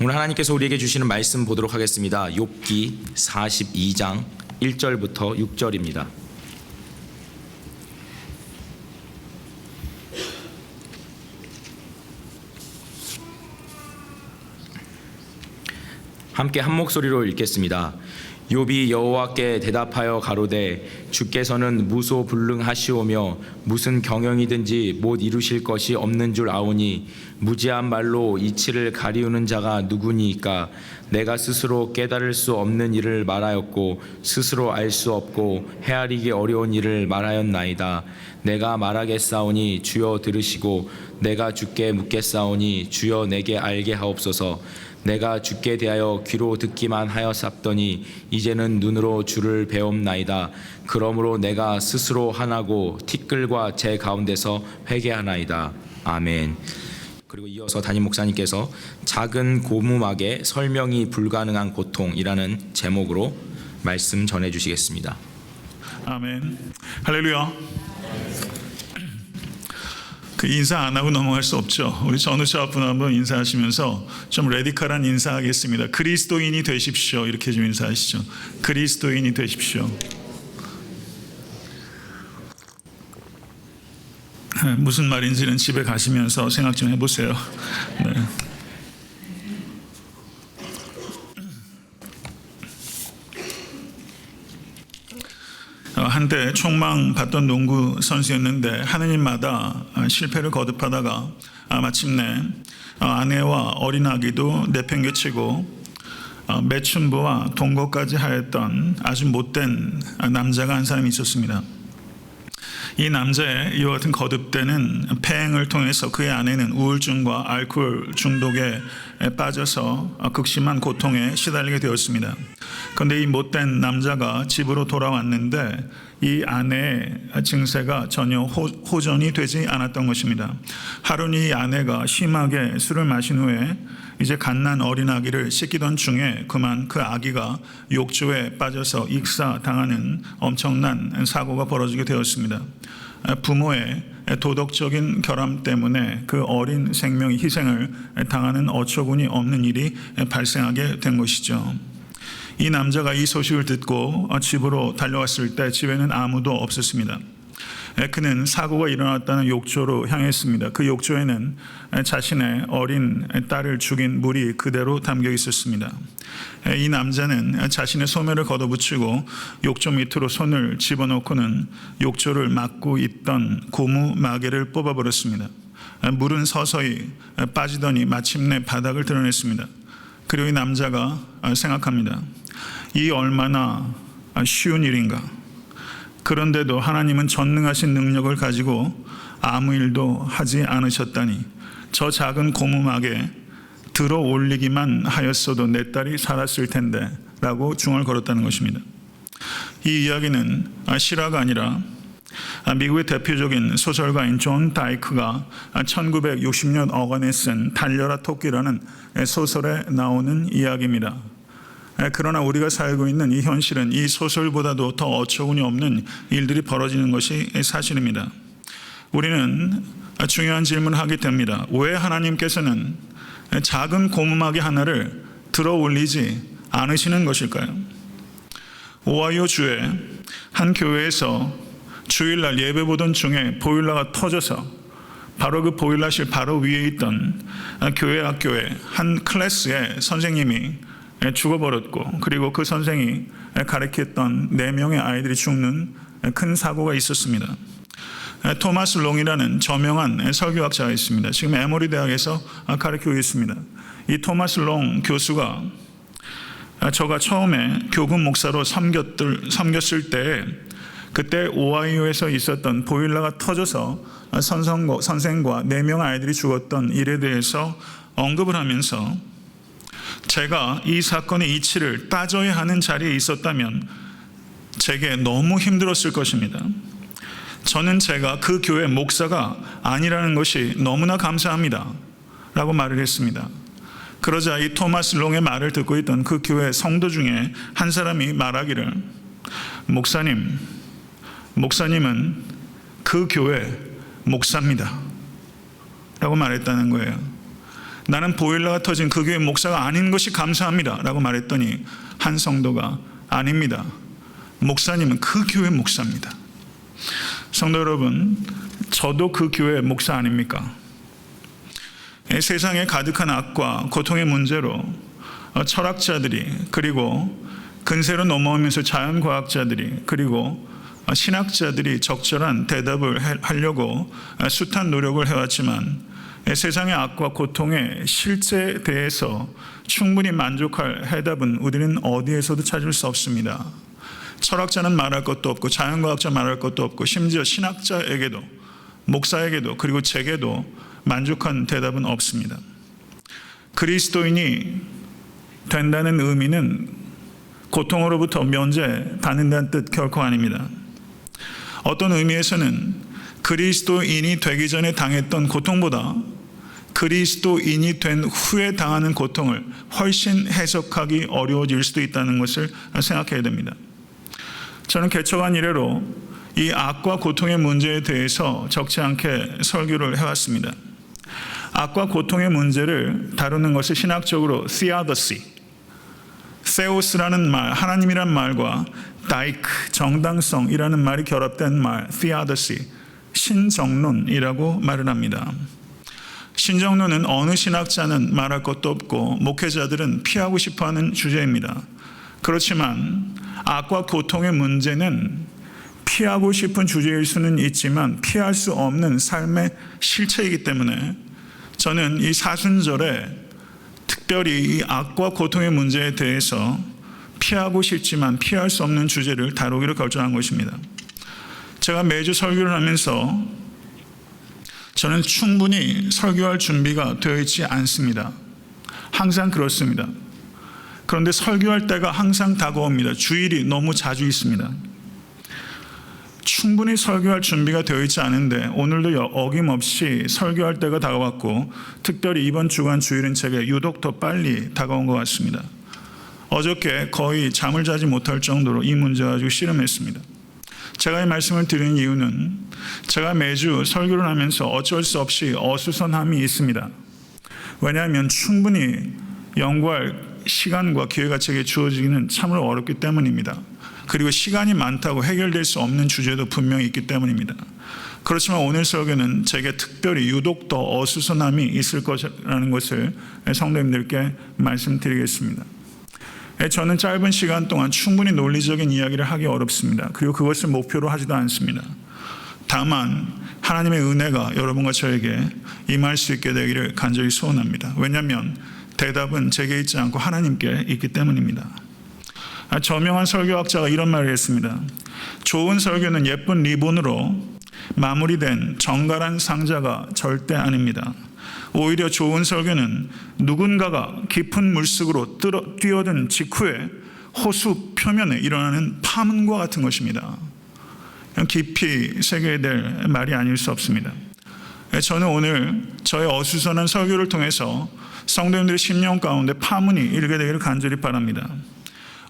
오늘 하나님께서 우리에게 주시는 말씀 보도록 하겠습니다. 욥기 42장 1절부터 6절입니다. 함께 한 목소리로 읽겠습니다. 욥이 여호와께 대답하여 가로되 주께서는 무소불능하시오며 무슨 경영이든지 못 이루실 것이 없는 줄 아오니 무지한 말로 이치를 가리우는 자가 누구니이까. 내가 스스로 깨달을 수 없는 일을 말하였고 스스로 알 수 없고 헤아리기 어려운 일을 말하였나이다. 내가 말하겠사오니 주여 들으시고 내가 주께 묻겠사오니 주여 내게 알게 하옵소서. 내가 주께 대하여 귀로 듣기만 하였사더니 이제는 눈으로 주를 배옵나이다. 그러므로 내가 스스로 하나고 티끌과 제 가운데서 회개하나이다. 아멘. 그리고 이어서 담임 목사님께서 작은 고무막에 설명이 불가능한 고통이라는 제목으로 말씀 전해주시겠습니다. 아멘. 할렐루야. 인사 안 하고 넘어갈 수 없죠. 우리 전우차 분 한번 인사하시면서 좀 레디컬한 인사하겠습니다. 그리스도인이 되십시오. 이렇게 좀 인사하시죠. 그리스도인이 되십시오. 무슨 말인지는 집에 가시면서 생각 좀 해보세요. 네. 한때 촉망 받던 농구 선수였는데 하느님마다 실패를 거듭하다가 마침내 아내와 어린 아기도 내팽개치고 매춘부와 동거까지 하였던 아주 못된 남자가 한 사람이 있었습니다. 이 남자의 이와 같은 거듭되는 폐행을 통해서 그의 아내는 우울증과 알코올 중독에 빠져서 극심한 고통에 시달리게 되었습니다. 그런데 이 못된 남자가 집으로 돌아왔는데 이 아내의 증세가 전혀 호전이 되지 않았던 것입니다. 하루는 이 아내가 심하게 술을 마신 후에 이제 갓난 어린 아기를 씻기던 중에 그만 그 아기가 욕조에 빠져서 익사당하는 엄청난 사고가 벌어지게 되었습니다. 부모의 도덕적인 결함 때문에 그 어린 생명이 희생을 당하는 어처구니 없는 일이 발생하게 된 것이죠. 이 남자가 이 소식을 듣고 집으로 달려왔을 때 집에는 아무도 없었습니다. 그는 사고가 일어났다는 욕조로 향했습니다. 그 욕조에는 자신의 어린 딸을 죽인 물이 그대로 담겨 있었습니다. 이 남자는 자신의 소매를 걷어붙이고 욕조 밑으로 손을 집어넣고는 욕조를 막고 있던 고무 마개를 뽑아버렸습니다. 물은 서서히 빠지더니 마침내 바닥을 드러냈습니다. 그리고 이 남자가 생각합니다. 이 얼마나 쉬운 일인가. 그런데도 하나님은 전능하신 능력을 가지고 아무 일도 하지 않으셨다니 저 작은 고무막에 들어 올리기만 하였어도 내 딸이 살았을 텐데 라고 중얼거렸다는 것입니다. 이 이야기는 실화가 아니라 미국의 대표적인 소설가인 존 다이크가 1960년 어간에 쓴 달려라 토끼라는 소설에 나오는 이야기입니다. 그러나 우리가 살고 있는 이 현실은 이 소설보다도 더 어처구니 없는 일들이 벌어지는 것이 사실입니다. 우리는 중요한 질문을 하게 됩니다. 왜 하나님께서는 작은 고무마개 하나를 들어 올리지 않으시는 것일까요? 오하이오 주의 한 교회에서 주일날 예배 보던 중에 보일러가 터져서 바로 그 보일러실 바로 위에 있던 교회 학교의 한 클래스의 선생님이 죽어버렸고 그리고 그 선생이 가르쳤던 4명의 아이들이 죽는 큰 사고가 있었습니다. 토마스 롱이라는 저명한 설교학자가 있습니다. 지금 에모리 대학에서 가르치고 있습니다. 이 토마스 롱 교수가 저가 처음에 교군 목사로 섬겼을 때 그때 오하이오에서 있었던 보일러가 터져서 선생과 4명 아이들이 죽었던 일에 대해서 언급을 하면서 제가 이 사건의 이치를 따져야 하는 자리에 있었다면 제게 너무 힘들었을 것입니다. 저는 제가 그 교회 목사가 아니라는 것이 너무나 감사합니다 라고 말을 했습니다. 그러자 이 토마스 롱의 말을 듣고 있던 그 교회 성도 중에 한 사람이 말하기를 목사님은 그 교회 목사입니다 라고 말했다는 거예요. 나는 보일러가 터진 그 교회 목사가 아닌 것이 감사합니다 라고 말했더니 한 성도가 아닙니다. 목사님은 그 교회 목사입니다. 성도 여러분, 저도 그 교회 목사 아닙니까? 세상에 가득한 악과 고통의 문제로 철학자들이, 그리고 근세로 넘어오면서 자연과학자들이, 그리고 신학자들이 적절한 대답을 하려고 숱한 노력을 해왔지만 세상의 악과 고통의 실제에 대해서 충분히 만족할 해답은 우리는 어디에서도 찾을 수 없습니다. 철학자는 말할 것도 없고 자연과학자 말할 것도 없고 심지어 신학자에게도, 목사에게도, 그리고 제게도 만족한 대답은 없습니다. 그리스도인이 된다는 의미는 고통으로부터 면제받는다는 뜻 결코 아닙니다. 어떤 의미에서는 그리스도인이 되기 전에 당했던 고통보다 그리스도인이 된 후에 당하는 고통을 훨씬 해석하기 어려워질 수도 있다는 것을 생각해야 됩니다. 저는 개척한 이래로 이 악과 고통의 문제에 대해서 적지 않게 설교를 해왔습니다. 악과 고통의 문제를 다루는 것을 신학적으로 theodicy, 세오스라는 말, 하나님이란 말과 다이크, 정당성이라는 말이 결합된 말, theodicy, 신정론이라고 말을 합니다. 신정론은 어느 신학자는 말할 것도 없고 목회자들은 피하고 싶어하는 주제입니다. 그렇지만 악과 고통의 문제는 피하고 싶은 주제일 수는 있지만 피할 수 없는 삶의 실체이기 때문에 저는 이 사순절에 특별히 이 악과 고통의 문제에 대해서 피하고 싶지만 피할 수 없는 주제를 다루기로 결정한 것입니다. 제가 매주 설교를 하면서 저는 충분히 설교할 준비가 되어 있지 않습니다. 항상 그렇습니다. 그런데 설교할 때가 항상 다가옵니다. 주일이 너무 자주 있습니다. 충분히 설교할 준비가 되어 있지 않은데 오늘도 어김없이 설교할 때가 다가왔고 특별히 이번 주간 주일은 제게 유독 더 빨리 다가온 것 같습니다. 어저께 거의 잠을 자지 못할 정도로 이 문제가 아주 씨름했습니다. 제가 이 말씀을 드리는 이유는 제가 매주 설교를 하면서 어쩔 수 없이 어수선함이 있습니다. 왜냐하면 충분히 연구할 시간과 기회가 제게 주어지기는 참으로 어렵기 때문입니다. 그리고 시간이 많다고 해결될 수 없는 주제도 분명히 있기 때문입니다. 그렇지만 오늘 설교는 제게 특별히 유독 더 어수선함이 있을 것이라는 것을 성도님들께 말씀드리겠습니다. 저는 짧은 시간 동안 충분히 논리적인 이야기를 하기 어렵습니다. 그리고 그것을 목표로 하지도 않습니다. 다만 하나님의 은혜가 여러분과 저에게 임할 수 있게 되기를 간절히 소원합니다. 왜냐하면 대답은 제게 있지 않고 하나님께 있기 때문입니다. 저명한 설교학자가 이런 말을 했습니다. 좋은 설교는 예쁜 리본으로 마무리된 정갈한 상자가 절대 아닙니다. 오히려 좋은 설교는 누군가가 깊은 물속으로 뛰어든 직후에 호수 표면에 일어나는 파문과 같은 것입니다. 깊이 새겨야 될 말이 아닐 수 없습니다. 저는 오늘 저의 어수선한 설교를 통해서 성도님들의 심령 가운데 파문이 일게 되기를 간절히 바랍니다.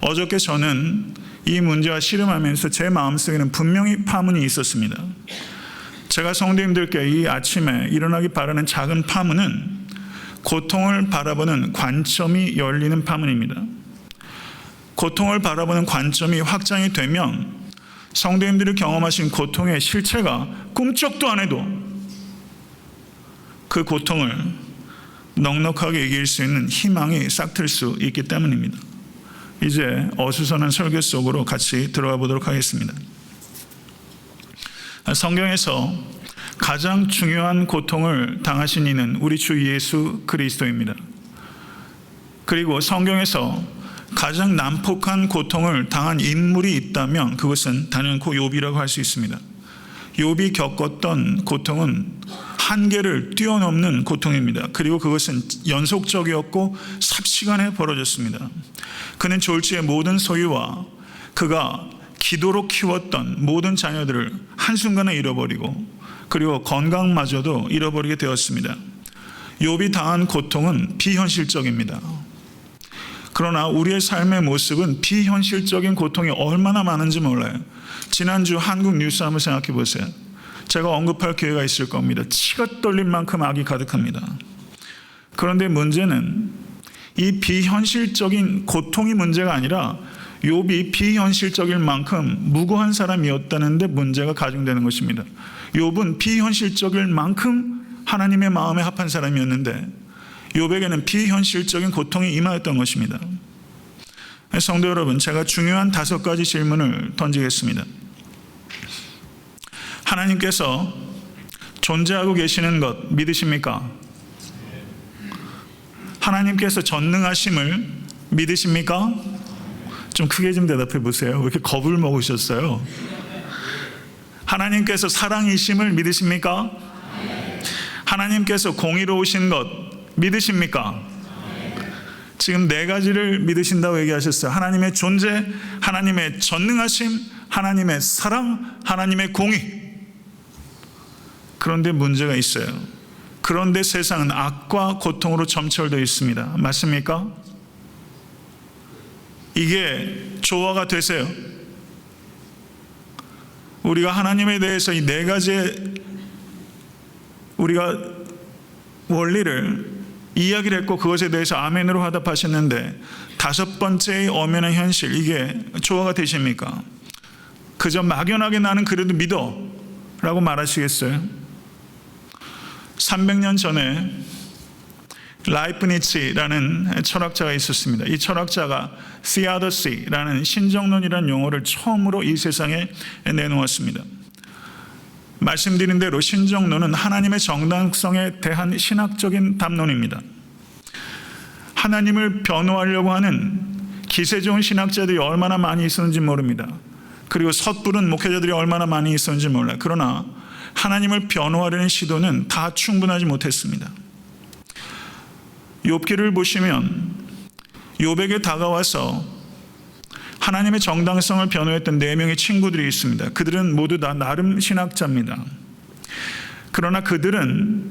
어저께 저는 이 문제와 씨름하면서 제 마음속에는 분명히 파문이 있었습니다. 제가 성도님들께 이 아침에 일어나기 바라는 작은 파문은 고통을 바라보는 관점이 열리는 파문입니다. 고통을 바라보는 관점이 확장이 되면 성도님들이 경험하신 고통의 실체가 꿈쩍도 안 해도 그 고통을 넉넉하게 이길 수 있는 희망이 싹틀 수 있기 때문입니다. 이제 어수선한 설교 속으로 같이 들어가 보도록 하겠습니다. 성경에서 가장 중요한 고통을 당하신 이는 우리 주 예수 그리스도입니다. 그리고 성경에서 가장 난폭한 고통을 당한 인물이 있다면 그것은 단연코 욥이라고 할 수 있습니다. 욥이 겪었던 고통은 한계를 뛰어넘는 고통입니다. 그리고 그것은 연속적이었고 삽시간에 벌어졌습니다. 그는 졸지의 모든 소유와 그가 기도로 키웠던 모든 자녀들을 한순간에 잃어버리고 그리고 건강마저도 잃어버리게 되었습니다. 욥이 당한 고통은 비현실적입니다. 그러나 우리의 삶의 모습은 비현실적인 고통이 얼마나 많은지 몰라요. 지난주 한국 뉴스 한번 생각해 보세요. 제가 언급할 기회가 있을 겁니다. 치가 떨릴 만큼 악이 가득합니다. 그런데 문제는 이 비현실적인 고통이 문제가 아니라 욥이 비현실적일 만큼 무고한 사람이었다는데 문제가 가중되는 것입니다. 욥은 비현실적일 만큼 하나님의 마음에 합한 사람이었는데 욥에게는 비현실적인 고통이 임하였던 것입니다. 성도 여러분, 제가 중요한 5가지 질문을 던지겠습니다. 하나님께서 존재하고 계시는 것 믿으십니까? 하나님께서 전능하심을 믿으십니까? 좀 크게 좀 대답해 보세요. 왜 이렇게 겁을 먹으셨어요? 하나님께서 사랑이심을 믿으십니까? 하나님께서 공의로우신 것 믿으십니까? 지금 4가지를 믿으신다고 얘기하셨어요. 하나님의 존재, 하나님의 전능하심, 하나님의 사랑, 하나님의 공의. 그런데 문제가 있어요. 그런데 세상은 악과 고통으로 점철되어 있습니다. 맞습니까? 이게 조화가 되세요. 우리가 하나님에 대해서 이 4가지의 우리가 원리를 이야기를 했고 그것에 대해서 아멘으로 화답하셨는데 5번째의 엄연한 현실, 이게 조화가 되십니까? 그저 막연하게 나는 그래도 믿어 라고 말하시겠어요? 300년 전에 라이프니츠라는 철학자가 있었습니다. 이 철학자가 theodicy라는 신정론이라는 용어를 처음으로 이 세상에 내놓았습니다. 말씀드린 대로 신정론은 하나님의 정당성에 대한 신학적인 담론입니다. 하나님을 변호하려고 하는 기세 좋은 신학자들이 얼마나 많이 있었는지 모릅니다. 그리고 섣부른 목회자들이 얼마나 많이 있었는지 몰라요. 그러나 하나님을 변호하려는 시도는 다 충분하지 못했습니다. 욥기를 보시면 욥에게 다가와서 하나님의 정당성을 변호했던 4명의 친구들이 있습니다. 그들은 모두 다 나름 신학자입니다. 그러나 그들은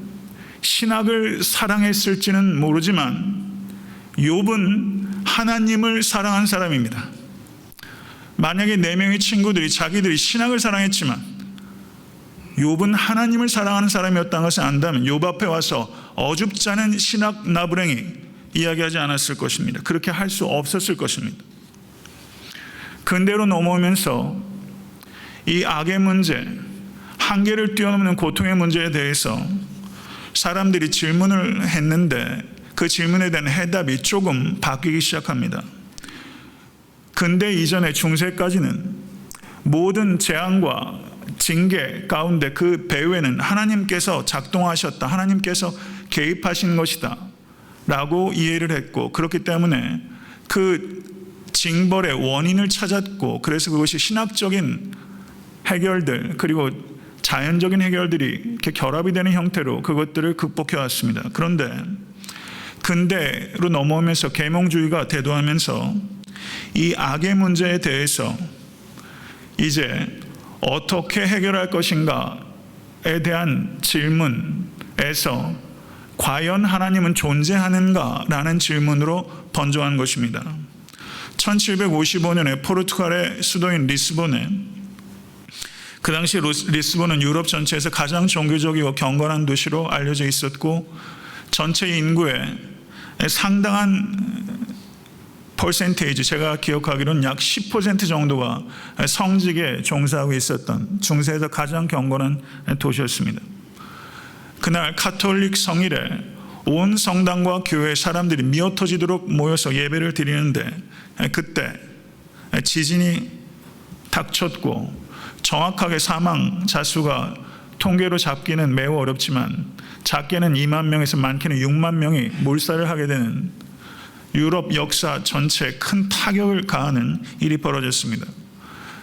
신학을 사랑했을지는 모르지만 욥은 하나님을 사랑한 사람입니다. 만약에 4명의 친구들이 자기들이 신학을 사랑했지만 욥은 하나님을 사랑하는 사람이었다는 것을 안다면 욥 앞에 와서 어줍지 않은 신학 나부랭이 이야기하지 않았을 것입니다. 그렇게 할 수 없었을 것입니다. 근대로 넘어오면서 이 악의 문제, 한계를 뛰어넘는 고통의 문제에 대해서 사람들이 질문을 했는데 그 질문에 대한 해답이 조금 바뀌기 시작합니다. 근대 이전의 중세까지는 모든 재앙과 징계 가운데 그 배후에는 하나님께서 작동하셨다, 하나님께서 개입하신 것이다 라고 이해를 했고, 그렇기 때문에 그 징벌의 원인을 찾았고, 그래서 그것이 신학적인 해결들 그리고 자연적인 해결들이 이렇게 결합이 되는 형태로 그것들을 극복해 왔습니다. 그런데 근대로 넘어오면서 계몽주의가 대두하면서 이 악의 문제에 대해서 이제 어떻게 해결할 것인가에 대한 질문에서 과연 하나님은 존재하는가라는 질문으로 번져간 것입니다. 1755년에 포르투갈의 수도인 리스본에, 그 당시 리스본은 유럽 전체에서 가장 종교적이고 경건한 도시로 알려져 있었고 전체 인구의 상당한 퍼센테이지, 제가 기억하기로는 약 10% 정도가 성직에 종사하고 있었던 중세에서 가장 경건한 도시였습니다. 그날 카톨릭 성일에 온 성당과 교회 사람들이 미어터지도록 모여서 예배를 드리는데 그때 지진이 닥쳤고 정확하게 사망자 수가 통계로 잡기는 매우 어렵지만 작게는 2만 명에서 많게는 6만 명이 몰살을 하게 되는 유럽 역사 전체에 큰 타격을 가하는 일이 벌어졌습니다.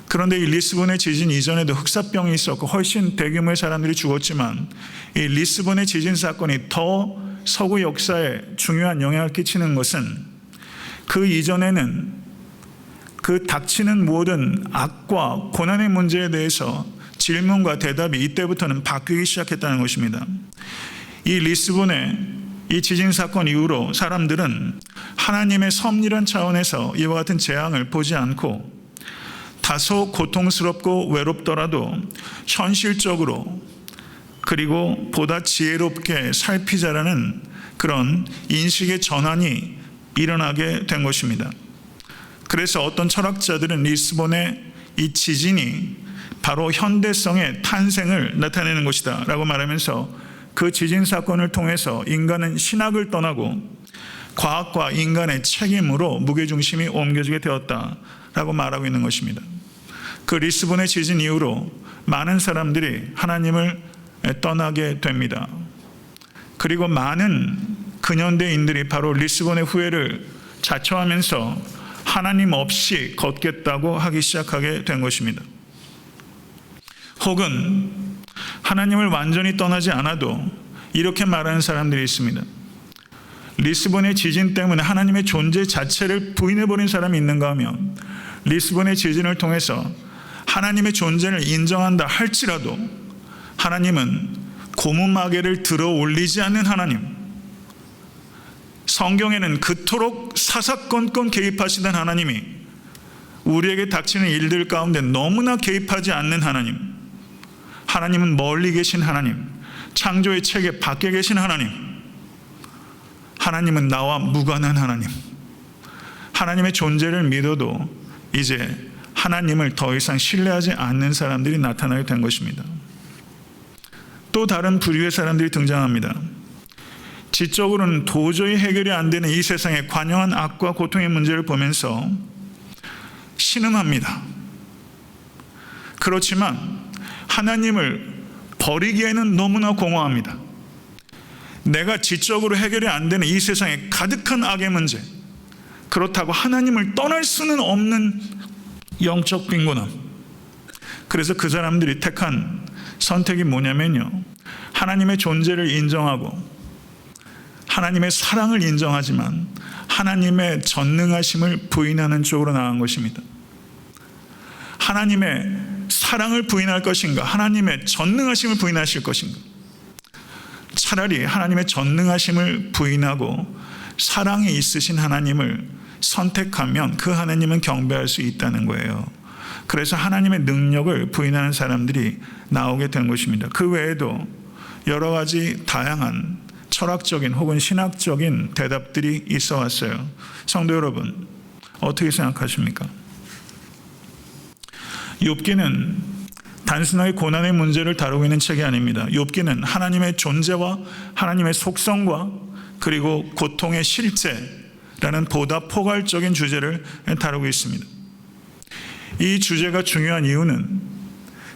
그런데 이 리스본의 지진 이전에도 흑사병이 있었고 훨씬 대규모의 사람들이 죽었지만 이 리스본의 지진 사건이 더 서구 역사에 중요한 영향을 끼치는 것은 그 이전에는 그 닥치는 모든 악과 고난의 문제에 대해서 질문과 대답이 이때부터는 바뀌기 시작했다는 것입니다. 이 리스본의 이 지진 사건 이후로 사람들은 하나님의 섭리란 차원에서 이와 같은 재앙을 보지 않고 다소 고통스럽고 외롭더라도 현실적으로 그리고 보다 지혜롭게 살피자라는 그런 인식의 전환이 일어나게 된 것입니다. 그래서 어떤 철학자들은 리스본의 이 지진이 바로 현대성의 탄생을 나타내는 것이다 라고 말하면서 그 지진 사건을 통해서 인간은 신학을 떠나고 과학과 인간의 책임으로 무게중심이 옮겨지게 되었다라고 말하고 있는 것입니다. 그 리스본의 지진 이후로 많은 사람들이 하나님을 떠나게 됩니다. 그리고 많은 근현대인들이 바로 리스본의 후예를 자처하면서 하나님 없이 걷겠다고 하기 시작하게 된 것입니다. 혹은 하나님을 완전히 떠나지 않아도 이렇게 말하는 사람들이 있습니다. 리스본의 지진 때문에 하나님의 존재 자체를 부인해버린 사람이 있는가 하면 리스본의 지진을 통해서 하나님의 존재를 인정한다 할지라도 하나님은 고무마개를 들어 올리지 않는 하나님, 성경에는 그토록 사사건건 개입하시던 하나님이 우리에게 닥치는 일들 가운데 너무나 개입하지 않는 하나님, 하나님은 멀리 계신 하나님, 창조의 체계 밖에 계신 하나님, 하나님은 나와 무관한 하나님, 하나님의 존재를 믿어도 이제 하나님을 더 이상 신뢰하지 않는 사람들이 나타나게 된 것입니다. 또 다른 부류의 사람들이 등장합니다. 지적으로는 도저히 해결이 안 되는 이 세상의 관영한 악과 고통의 문제를 보면서 신음합니다. 그렇지만 하나님을 버리기에는 너무나 공허합니다. 내가 지적으로 해결이 안 되는 이 세상에 가득한 악의 문제, 그렇다고 하나님을 떠날 수는 없는 영적 빈곤함. 그래서 그 사람들이 택한 선택이 뭐냐면요, 하나님의 존재를 인정하고 하나님의 사랑을 인정하지만 하나님의 전능하심을 부인하는 쪽으로 나간 것입니다. 하나님의 사랑을 부인할 것인가, 하나님의 전능하심을 부인하실 것인가? 차라리 하나님의 전능하심을 부인하고 사랑이 있으신 하나님을 선택하면 그 하나님은 경배할 수 있다는 거예요. 그래서 하나님의 능력을 부인하는 사람들이 나오게 된 것입니다. 그 외에도 여러 가지 다양한 철학적인 혹은 신학적인 대답들이 있어 왔어요. 성도 여러분, 어떻게 생각하십니까? 욥기는 단순하게 고난의 문제를 다루고 있는 책이 아닙니다. 욥기는 하나님의 존재와 하나님의 속성과 그리고 고통의 실제라는 보다 포괄적인 주제를 다루고 있습니다. 이 주제가 중요한 이유는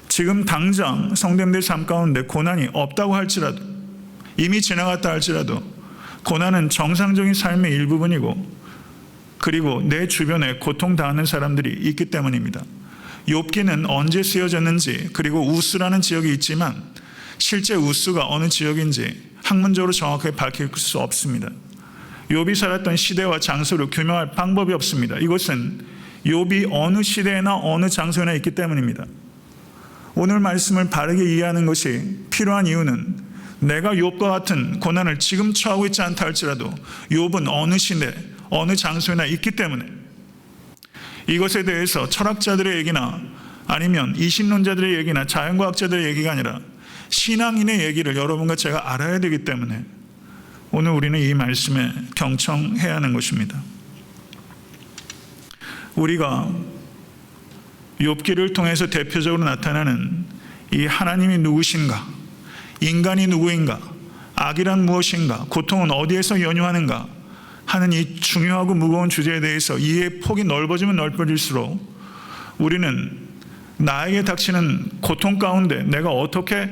지금 당장 성도님들 삶 가운데 고난이 없다고 할지라도, 이미 지나갔다 할지라도 고난은 정상적인 삶의 일부분이고 그리고 내 주변에 고통당하는 사람들이 있기 때문입니다. 욥기는 언제 쓰여졌는지, 그리고 우스라는 지역이 있지만 실제 우스가 어느 지역인지 학문적으로 정확하게 밝힐 수 없습니다. 욥이 살았던 시대와 장소를 규명할 방법이 없습니다. 이것은 욥이 어느 시대나 어느 장소에나 있기 때문입니다. 오늘 말씀을 바르게 이해하는 것이 필요한 이유는 내가 욥과 같은 고난을 지금 처하고 있지 않다 할지라도 욥은 어느 시대, 어느 장소에나 있기 때문에 이것에 대해서 철학자들의 얘기나 아니면 이신론자들의 얘기나 자연과학자들의 얘기가 아니라 신앙인의 얘기를 여러분과 제가 알아야 되기 때문에 오늘 우리는 이 말씀에 경청해야 하는 것입니다. 우리가 욥기를 통해서 대표적으로 나타나는 이 하나님이 누구신가, 인간이 누구인가, 악이란 무엇인가, 고통은 어디에서 연유하는가 하는 이 중요하고 무거운 주제에 대해서 이해의 폭이 넓어지면 넓어질수록 우리는 나에게 닥치는 고통 가운데 내가 어떻게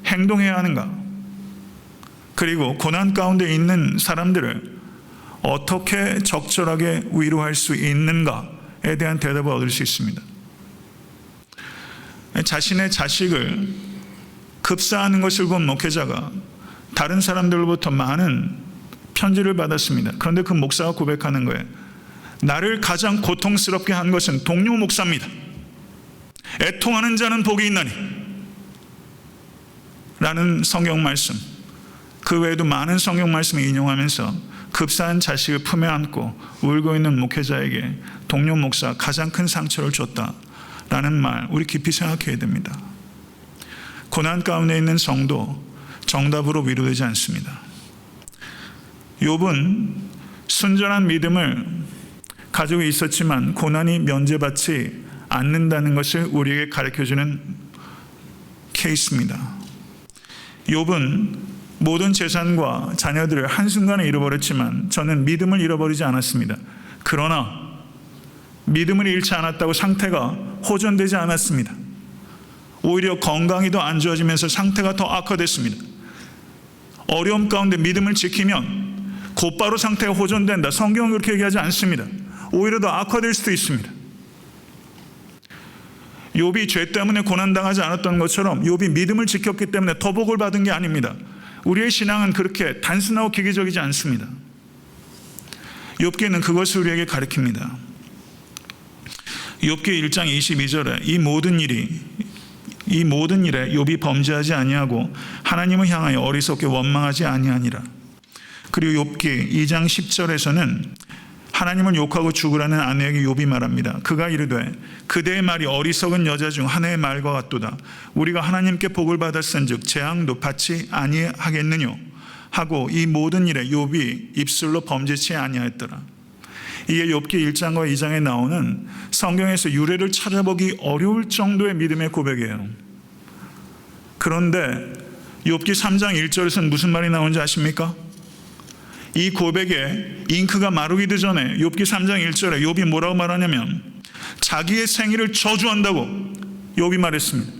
행동해야 하는가, 그리고 고난 가운데 있는 사람들을 어떻게 적절하게 위로할 수 있는가에 대한 대답을 얻을 수 있습니다. 자신의 자식을 급사하는 것을 본 목회자가 다른 사람들로부터 많은 편지를 받았습니다. 그런데 그 목사가 고백하는 거예요. 나를 가장 고통스럽게 한 것은 동료 목사입니다. 애통하는 자는 복이 있나니 라는 성경 말씀, 그 외에도 많은 성경 말씀을 인용하면서 급사한 자식을 품에 안고 울고 있는 목회자에게 동료 목사가 가장 큰 상처를 줬다라는 말, 우리 깊이 생각해야 됩니다. 고난 가운데 있는 성도 정답으로 위로되지 않습니다. 욥은 순전한 믿음을 가지고 있었지만 고난이 면제받지 않는다는 것을 우리에게 가르쳐주는 케이스입니다. 욥은 모든 재산과 자녀들을 한순간에 잃어버렸지만 저는 믿음을 잃어버리지 않았습니다. 그러나 믿음을 잃지 않았다고 상태가 호전되지 않았습니다. 오히려 건강이 더 안 좋아지면서 상태가 더 악화됐습니다. 어려움 가운데 믿음을 지키면 곧바로 상태가 호전된다. 성경은 그렇게 얘기하지 않습니다. 오히려 더 악화될 수도 있습니다. 욥이 죄 때문에 고난당하지 않았던 것처럼 욥이 믿음을 지켰기 때문에 더 복을 받은 게 아닙니다. 우리의 신앙은 그렇게 단순하고 기계적이지 않습니다. 욥기는 그것을 우리에게 가르칩니다. 욥기 1장 22절에 이 모든 일에 욥이 범죄하지 아니하고 하나님을 향하여 어리석게 원망하지 아니하니라. 그리고 욥기 2장 10절에서는 하나님을 욕하고 죽으라는 아내에게 욥이 말합니다. 그가 이르되 그대의 말이 어리석은 여자 중 하나의 말과 같도다. 우리가 하나님께 복을 받았은즉 재앙도 받지 아니하겠느뇨 하고 이 모든 일에 욥이 입술로 범죄치 아니하였더라. 이게 욥기 1장과 2장에 나오는 성경에서 유래를 찾아보기 어려울 정도의 믿음의 고백이에요. 그런데 욥기 3장 1절에서는 무슨 말이 나오는지 아십니까? 이 고백에 잉크가 마르기도 전에 욥기 3장 1절에 욥이 뭐라고 말하냐면 자기의 생일을 저주한다고 욥이 말했습니다.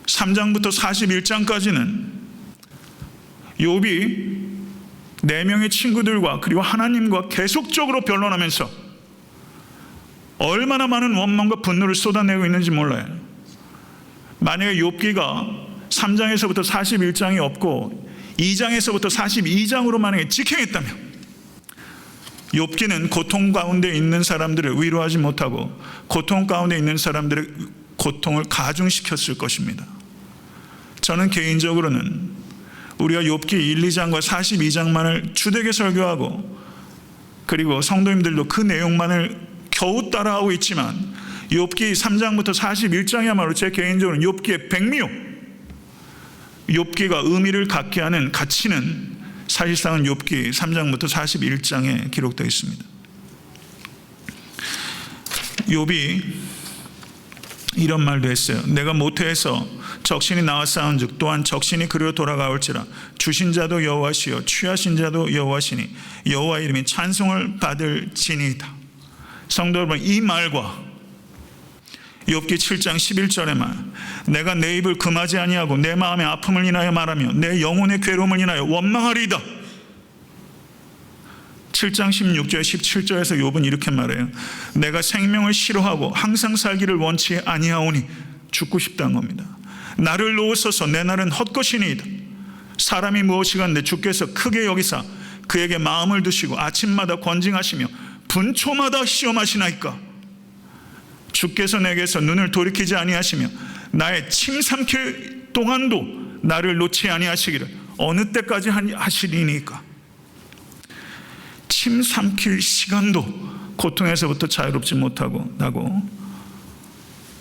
3장부터 41장까지는 욥이 4명의 친구들과 그리고 하나님과 계속적으로 변론하면서 얼마나 많은 원망과 분노를 쏟아내고 있는지 몰라요. 만약에 욥기가 3장에서부터 41장이 없고 2장에서부터 42장으로 만약에 직행했다면 욥기는 고통 가운데 있는 사람들을 위로하지 못하고 고통 가운데 있는 사람들의 고통을 가중시켰을 것입니다. 저는 개인적으로는 우리가 욥기 1, 2장과 42장만을 주되게 설교하고 그리고 성도님들도 그 내용만을 겨우 따라하고 있지만 욥기 3장부터 41장이야말로 제 개인적으로는 욥기의 백미요, 욥기가 의미를 갖게 하는 가치는 사실상은 욥기 3장부터 41장에 기록되어 있습니다. 욥이 이런 말도 했어요. 내가 모태에서 적신이 나와 싸운즉 또한 적신이 그리로 돌아가올지라. 주신 자도 여호와시요 취하신 자도 여호와시니 여호와 이름이 찬송을 받을지니이다. 성도 여러분, 이 말과 욥기 7장 11절의 말, 내가 내 입을 금하지 아니하고 내 마음의 아픔을 인하여 말하며 내 영혼의 괴로움을 인하여 원망하리이다. 7장 16절 17절에서 욥은 이렇게 말해요. 내가 생명을 싫어하고 항상 살기를 원치 아니하오니 죽고 싶다는 겁니다. 나를 놓으소서 내 날은 헛것이니이다. 사람이 무엇이간데 주께서 크게 여기사 그에게 마음을 두시고 아침마다 권징하시며 분초마다 시험하시나이까. 주께서 내게서 눈을 돌이키지 아니하시며 나의 침 삼킬 동안도 나를 놓지 아니하시기를 어느 때까지 하시리니까. 침 삼킬 시간도 고통에서부터 자유롭지 못하고 나고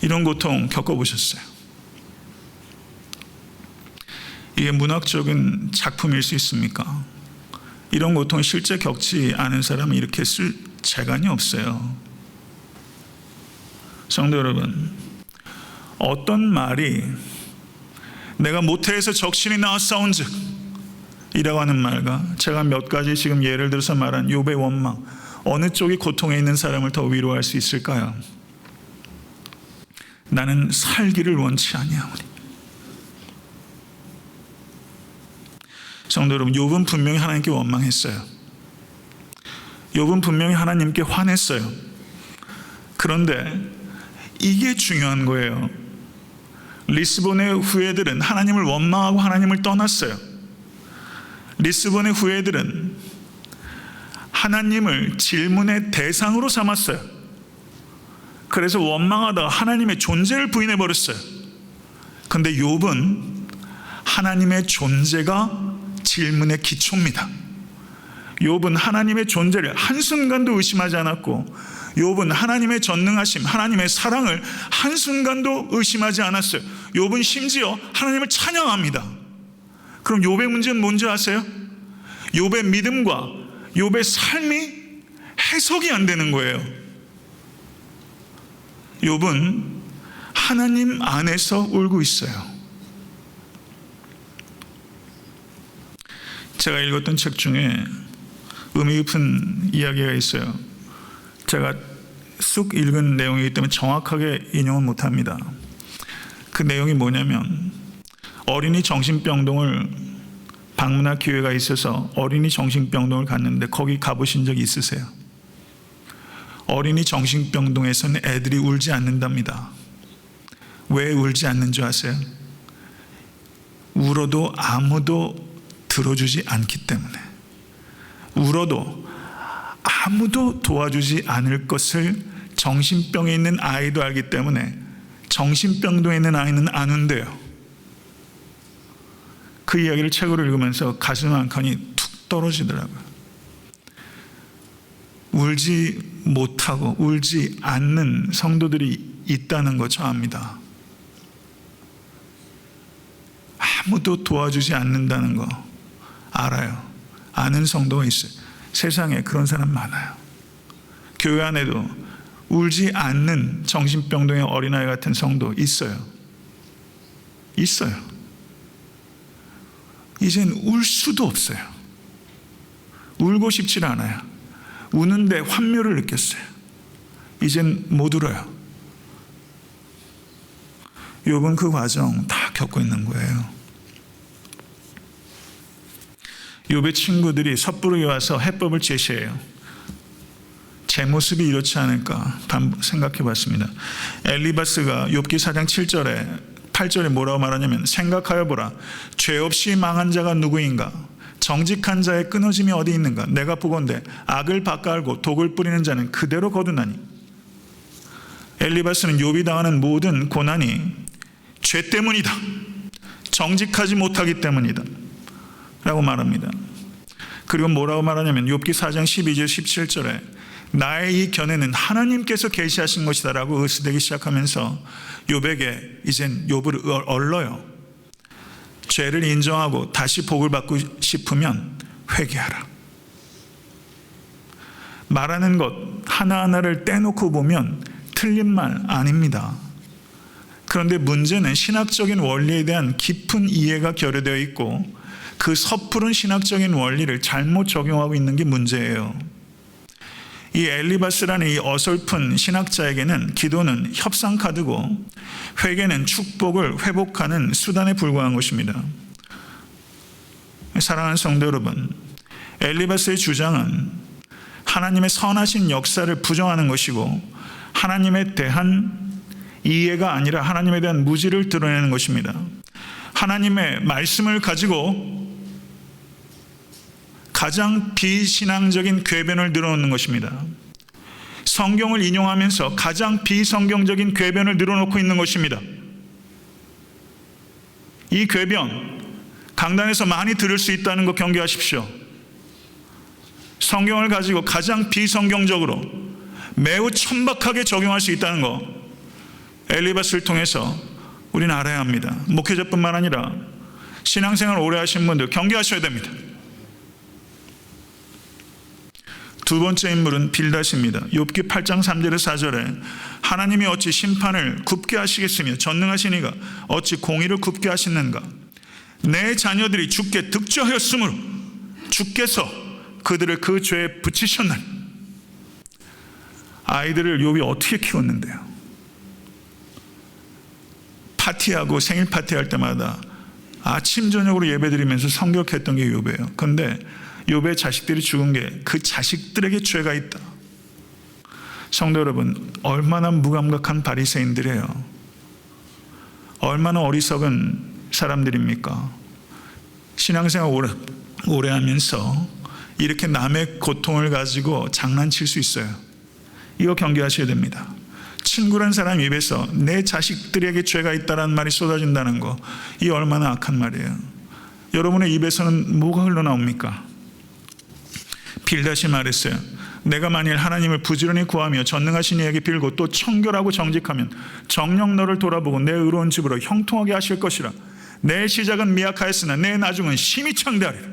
이런 고통 겪어보셨어요? 이게 문학적인 작품일 수 있습니까? 이런 고통을 실제 겪지 않은 사람은 이렇게 쓸 재간이 없어요. 성도 여러분, 어떤 말이 내가 모태에서 적신이 나와 싸운즉 이라고 하는 말과 제가 몇 가지 지금 예를 들어서 말한 욥의 원망, 어느 쪽이 고통에 있는 사람을 더 위로할 수 있을까요? 나는 살기를 원치 아니하오니. 성도 여러분, 욥은 분명히 하나님께 원망했어요. 욥은 분명히 하나님께 화냈어요. 그런데 이게 중요한 거예요. 리스본의 후예들은 하나님을 원망하고 하나님을 떠났어요. 리스본의 후예들은 하나님을 질문의 대상으로 삼았어요. 그래서 원망하다가 하나님의 존재를 부인해 버렸어요. 그런데 욥은 하나님의 존재가 질문의 기초입니다. 욥은 하나님의 존재를 한순간도 의심하지 않았고 욥은 하나님의 전능하심, 하나님의 사랑을 한순간도 의심하지 않았어요. 욥은 심지어 하나님을 찬양합니다. 그럼 욥의 문제는 뭔지 아세요? 욥의 믿음과 욥의 삶이 해석이 안 되는 거예요. 욥은 하나님 안에서 울고 있어요. 제가 읽었던 책 중에 의미 깊은 이야기가 있어요. 제가 쑥 읽은 내용이기 때문에 정확하게 인용은 못합니다. 그 내용이 뭐냐면, 어린이 정신병동을 방문할 기회가 있어서 어린이 정신병동을 갔는데 거기 가보신 적 있으세요? 어린이 정신병동에서는 애들이 울지 않는답니다. 왜 울지 않는 줄 아세요? 울어도 아무도 들어주지 않기 때문에. 울어도 아무도 도와주지 않을 것을 정신병에 있는 아이도 알기 때문에 정신병동에 있는 아이는 안 운대요. 그 이야기를 책으로 읽으면서 가슴 한 칸이 툭 떨어지더라고요. 울지 못하고 울지 않는 성도들이 있다는 거 저 압니다. 아무도 도와주지 않는다는 거 알아요. 아는 성도가 있어요. 세상에 그런 사람 많아요. 교회 안에도 울지 않는 정신병동의 어린아이 같은 성도 있어요. 있어요. 이젠 울 수도 없어요. 울고 싶지 않아요. 우는데 환멸을 느꼈어요. 이젠 못 울어요. 욥은 그 과정 다 겪고 있는 거예요. 욥의 친구들이 섣부르게 와서 해법을 제시해요. 제 모습이 이렇지 않을까 생각해 봤습니다. 엘리바스가 욥기 4장 8절에 뭐라고 말하냐면, 생각하여 보라, 죄 없이 망한 자가 누구인가? 정직한 자의 끊어짐이 어디 있는가? 내가 보건대 악을 바꿔알고 독을 뿌리는 자는 그대로 거두나니. 엘리바스는 욥이 당하는 모든 고난이 죄 때문이다, 정직하지 못하기 때문이다 라고 말합니다. 그리고 뭐라고 말하냐면, 욥기 4장 12절 17절에 나의 이 견해는 하나님께서 계시하신 것이다 라고 의스대기 시작하면서 욥에게 이젠 욥을 얼러요. 죄를 인정하고 다시 복을 받고 싶으면 회개하라. 말하는 것 하나하나를 떼놓고 보면 틀린 말 아닙니다. 그런데 문제는 신학적인 원리에 대한 깊은 이해가 결여되어 있고 그 섣부른 신학적인 원리를 잘못 적용하고 있는 게 문제예요. 이 엘리바스라는 이 어설픈 신학자에게는 기도는 협상 카드고 회개는 축복을 회복하는 수단에 불과한 것입니다. 사랑하는 성도 여러분, 엘리바스의 주장은 하나님의 선하신 역사를 부정하는 것이고 하나님에 대한 이해가 아니라 하나님에 대한 무지를 드러내는 것입니다. 하나님의 말씀을 가지고 가장 비신앙적인 궤변을 늘어놓는 것입니다. 성경을 인용하면서 가장 비성경적인 궤변을 늘어놓고 있는 것입니다. 이 궤변 강단에서 많이 들을 수 있다는 거 경계하십시오. 성경을 가지고 가장 비성경적으로 매우 천박하게 적용할 수 있다는 거 엘리바스를 통해서 우리는 알아야 합니다. 목회자뿐만 아니라 신앙생활 오래 하신 분들 경계하셔야 됩니다. 두 번째 인물은 빌닷입니다. 욥기 8장 3절에서 4절에 하나님이 어찌 심판을 굽게 하시겠으며 전능하시니가 어찌 공의를 굽게 하시는가? 내 자녀들이 주께 득죄하였으므로 주께서 그들을 그 죄에 붙이셨나니. 아이들을 욥이 어떻게 키웠는데요? 파티하고 생일 파티할 때마다 아침 저녁으로 예배드리면서 성격했던 게 욥이에요. 그런데 욥의 자식들이 죽은 게 그 자식들에게 죄가 있다. 성도 여러분, 얼마나 무감각한 바리새인들이에요. 얼마나 어리석은 사람들입니까? 신앙생활 오래 하면서 이렇게 남의 고통을 가지고 장난칠 수 있어요. 이거 경계하셔야 됩니다. 친구란 사람 입에서 내 자식들에게 죄가 있다는 말이 쏟아진다는 거, 이 얼마나 악한 말이에요. 여러분의 입에서는 뭐가 흘러나옵니까? 빌닷이 말했어요. 내가 만일 하나님을 부지런히 구하며 전능하신 이에게 빌고 또 청결하고 정직하면 정녕 너를 돌아보고 내 의로운 집으로 형통하게 하실 것이라. 내 시작은 미약하였으나 내 나중은 심히 창대하리라.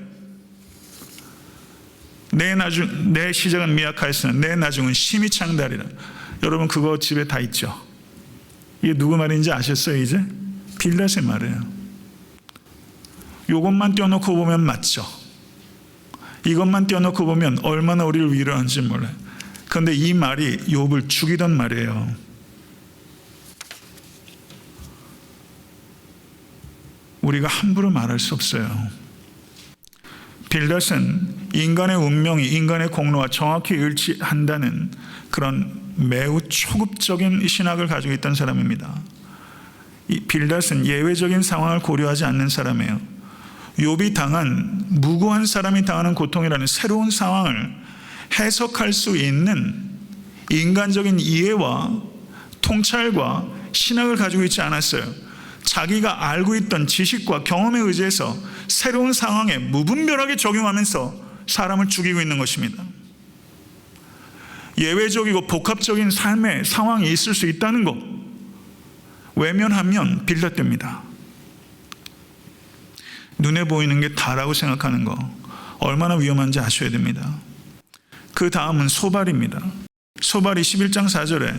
내 시작은 미약하였으나 내 나중은 심히 창대하리라. 여러분 그거 집에 다 있죠? 이게 누구 말인지 아셨어요 이제? 빌닷의 말이에요. 이것만 떼어놓고 보면 맞죠. 이것만 떼어놓고 보면 얼마나 우리를 위로하는지 몰라요. 그런데 이 말이 욥을 죽이던 말이에요. 우리가 함부로 말할 수 없어요. 빌닷은 인간의 운명이 인간의 공로와 정확히 일치한다는 그런 매우 초급적인 신학을 가지고 있던 사람입니다. 이 빌닷은 예외적인 상황을 고려하지 않는 사람이에요. 욥이 당한 무고한 사람이 당하는 고통이라는 새로운 상황을 해석할 수 있는 인간적인 이해와 통찰과 신학을 가지고 있지 않았어요. 자기가 알고 있던 지식과 경험에 의지해서 새로운 상황에 무분별하게 적용하면서 사람을 죽이고 있는 것입니다. 예외적이고 복합적인 삶의 상황이 있을 수 있다는 것 외면하면 빌닷됩니다. 눈에 보이는 게 다라고 생각하는 거 얼마나 위험한지 아셔야 됩니다. 그 다음은 소발입니다. 소발이 11장 4절에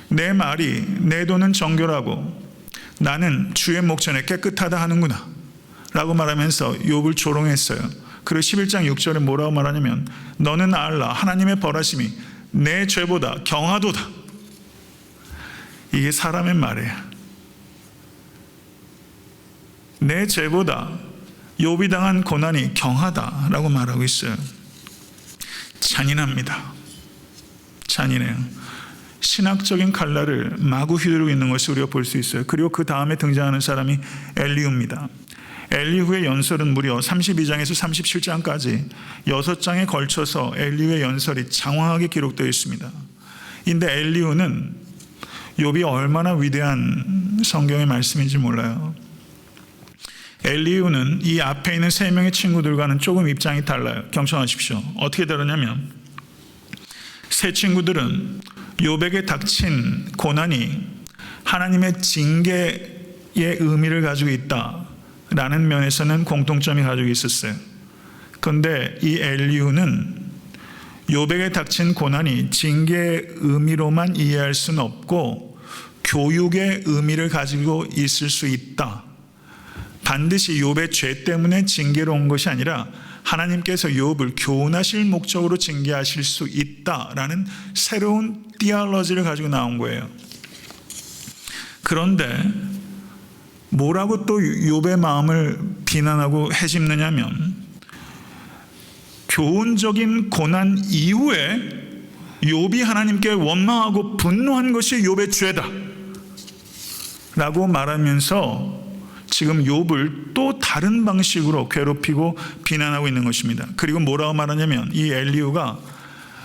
내 말이 내 돈은 정결하고 나는 주의 목전에 깨끗하다 하는구나 라고 말하면서 욥을 조롱했어요. 그리고 11장 6절에 뭐라고 말하냐면 너는 알라 하나님의 벌하심이 내 죄보다 경하도다. 이게 사람의 말이에요. 내 죄보다 욥이 당한 고난이 경하다라고 말하고 있어요. 잔인합니다. 잔인해요. 신학적인 칼날을 마구 휘두르고 있는 것을 우리가 볼 수 있어요. 그리고 그 다음에 등장하는 사람이 엘리후입니다. 엘리후의 연설은 무려 32장에서 37장까지 6장에 걸쳐서 엘리후의 연설이 장황하게 기록되어 있습니다. 근데 엘리후는 욥이 얼마나 위대한 성경의 말씀인지 몰라요. 엘리후는 이 앞에 있는 3명의 친구들과는 조금 입장이 달라요. 경청하십시오. 어떻게 다르냐면 세 친구들은 욥에게 닥친 고난이 하나님의 징계의 의미를 가지고 있다라는 면에서는 공통점이 가지고 있었어요. 그런데 이 엘리후는 욥에게 닥친 고난이 징계의 의미로만 이해할 수는 없고 교육의 의미를 가지고 있을 수 있다. 반드시 욥의 죄 때문에 징계로 온 것이 아니라 하나님께서 욥을 교훈하실 목적으로 징계하실 수 있다라는 새로운 티올로지를 가지고 나온 거예요. 그런데 뭐라고 또 욥의 마음을 비난하고 헤집느냐면 교훈적인 고난 이후에 욥이 하나님께 원망하고 분노한 것이 욥의 죄다 라고 말하면서 지금 욥을 또 다른 방식으로 괴롭히고 비난하고 있는 것입니다. 그리고 뭐라고 말하냐면 이 엘리후가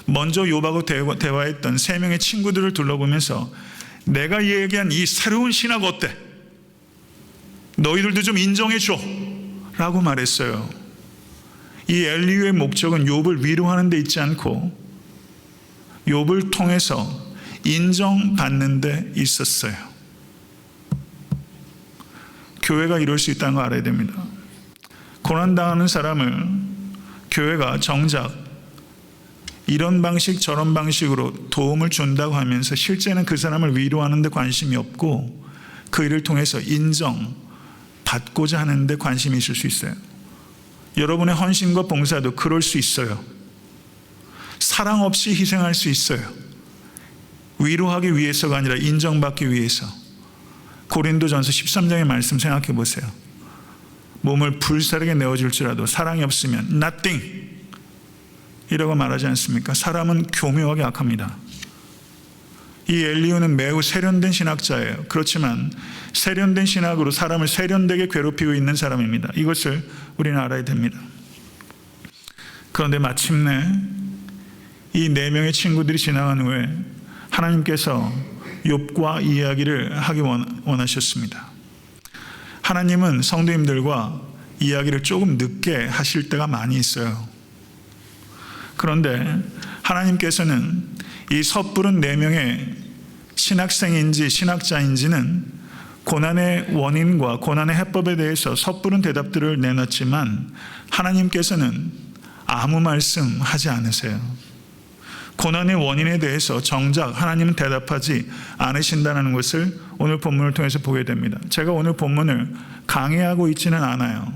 먼저 욥하고 대화했던 3명의 친구들을 둘러보면서 내가 얘기한 이 새로운 신학 어때? 너희들도 좀 인정해 줘 라고 말했어요. 이 엘리후의 목적은 욥을 위로하는 데 있지 않고 욥을 통해서 인정받는 데 있었어요. 교회가 이럴 수 있다는 거 알아야 됩니다. 고난당하는 사람을 교회가 정작 이런 방식 저런 방식으로 도움을 준다고 하면서 실제는 그 사람을 위로하는 데 관심이 없고 그 일을 통해서 인정받고자 하는 데 관심이 있을 수 있어요. 여러분의 헌신과 봉사도 그럴 수 있어요. 사랑 없이 희생할 수 있어요. 위로하기 위해서가 아니라 인정받기 위해서. 고린도전서 13장의 말씀 생각해 보세요. 몸을 불사르게 내어줄지라도 사랑이 없으면 nothing 이라고 말하지 않습니까? 사람은 교묘하게 악합니다. 이 엘리후는 매우 세련된 신학자예요. 그렇지만 세련된 신학으로 사람을 세련되게 괴롭히고 있는 사람입니다. 이것을 우리는 알아야 됩니다. 그런데 마침내 이 4명의 친구들이 지나간 후에 하나님께서 욥과 이야기를 하기 원하셨습니다. 하나님은 성도님들과 이야기를 조금 늦게 하실 때가 많이 있어요. 그런데 하나님께서는 이 섣부른 4명의 신학생인지 신학자인지는 고난의 원인과 고난의 해법에 대해서 섣부른 대답들을 내놨지만 하나님께서는 아무 말씀하지 않으세요. 고난의 원인에 대해서 정작 하나님은 대답하지 않으신다는 것을 오늘 본문을 통해서 보게 됩니다. 제가 오늘 본문을 강해하고 있지는 않아요.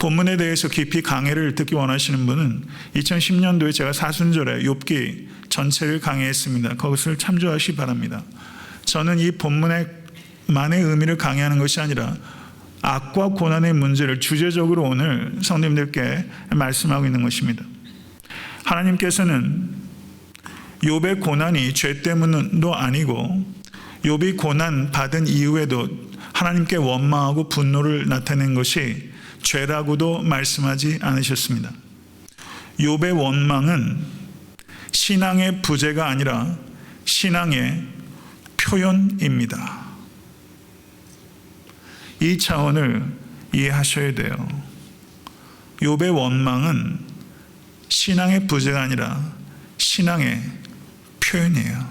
본문에 대해서 깊이 강해를 듣기 원하시는 분은 2010년도에 제가 사순절에 욥기 전체를 강해했습니다. 그것을 참조하시기 바랍니다. 저는 이 본문의 만의 의미를 강해하는 것이 아니라 악과 고난의 문제를 주제적으로 오늘 성도님들께 말씀하고 있는 것입니다. 하나님께서는 욥의 고난이 죄 때문도 아니고 욥이 고난 받은 이후에도 하나님께 원망하고 분노를 나타낸 것이 죄라고도 말씀하지 않으셨습니다. 욥의 원망은 신앙의 부재가 아니라 신앙의 표현입니다. 이 차원을 이해하셔야 돼요. 욥의 원망은 신앙의 부재가 아니라 신앙의 표현이에요.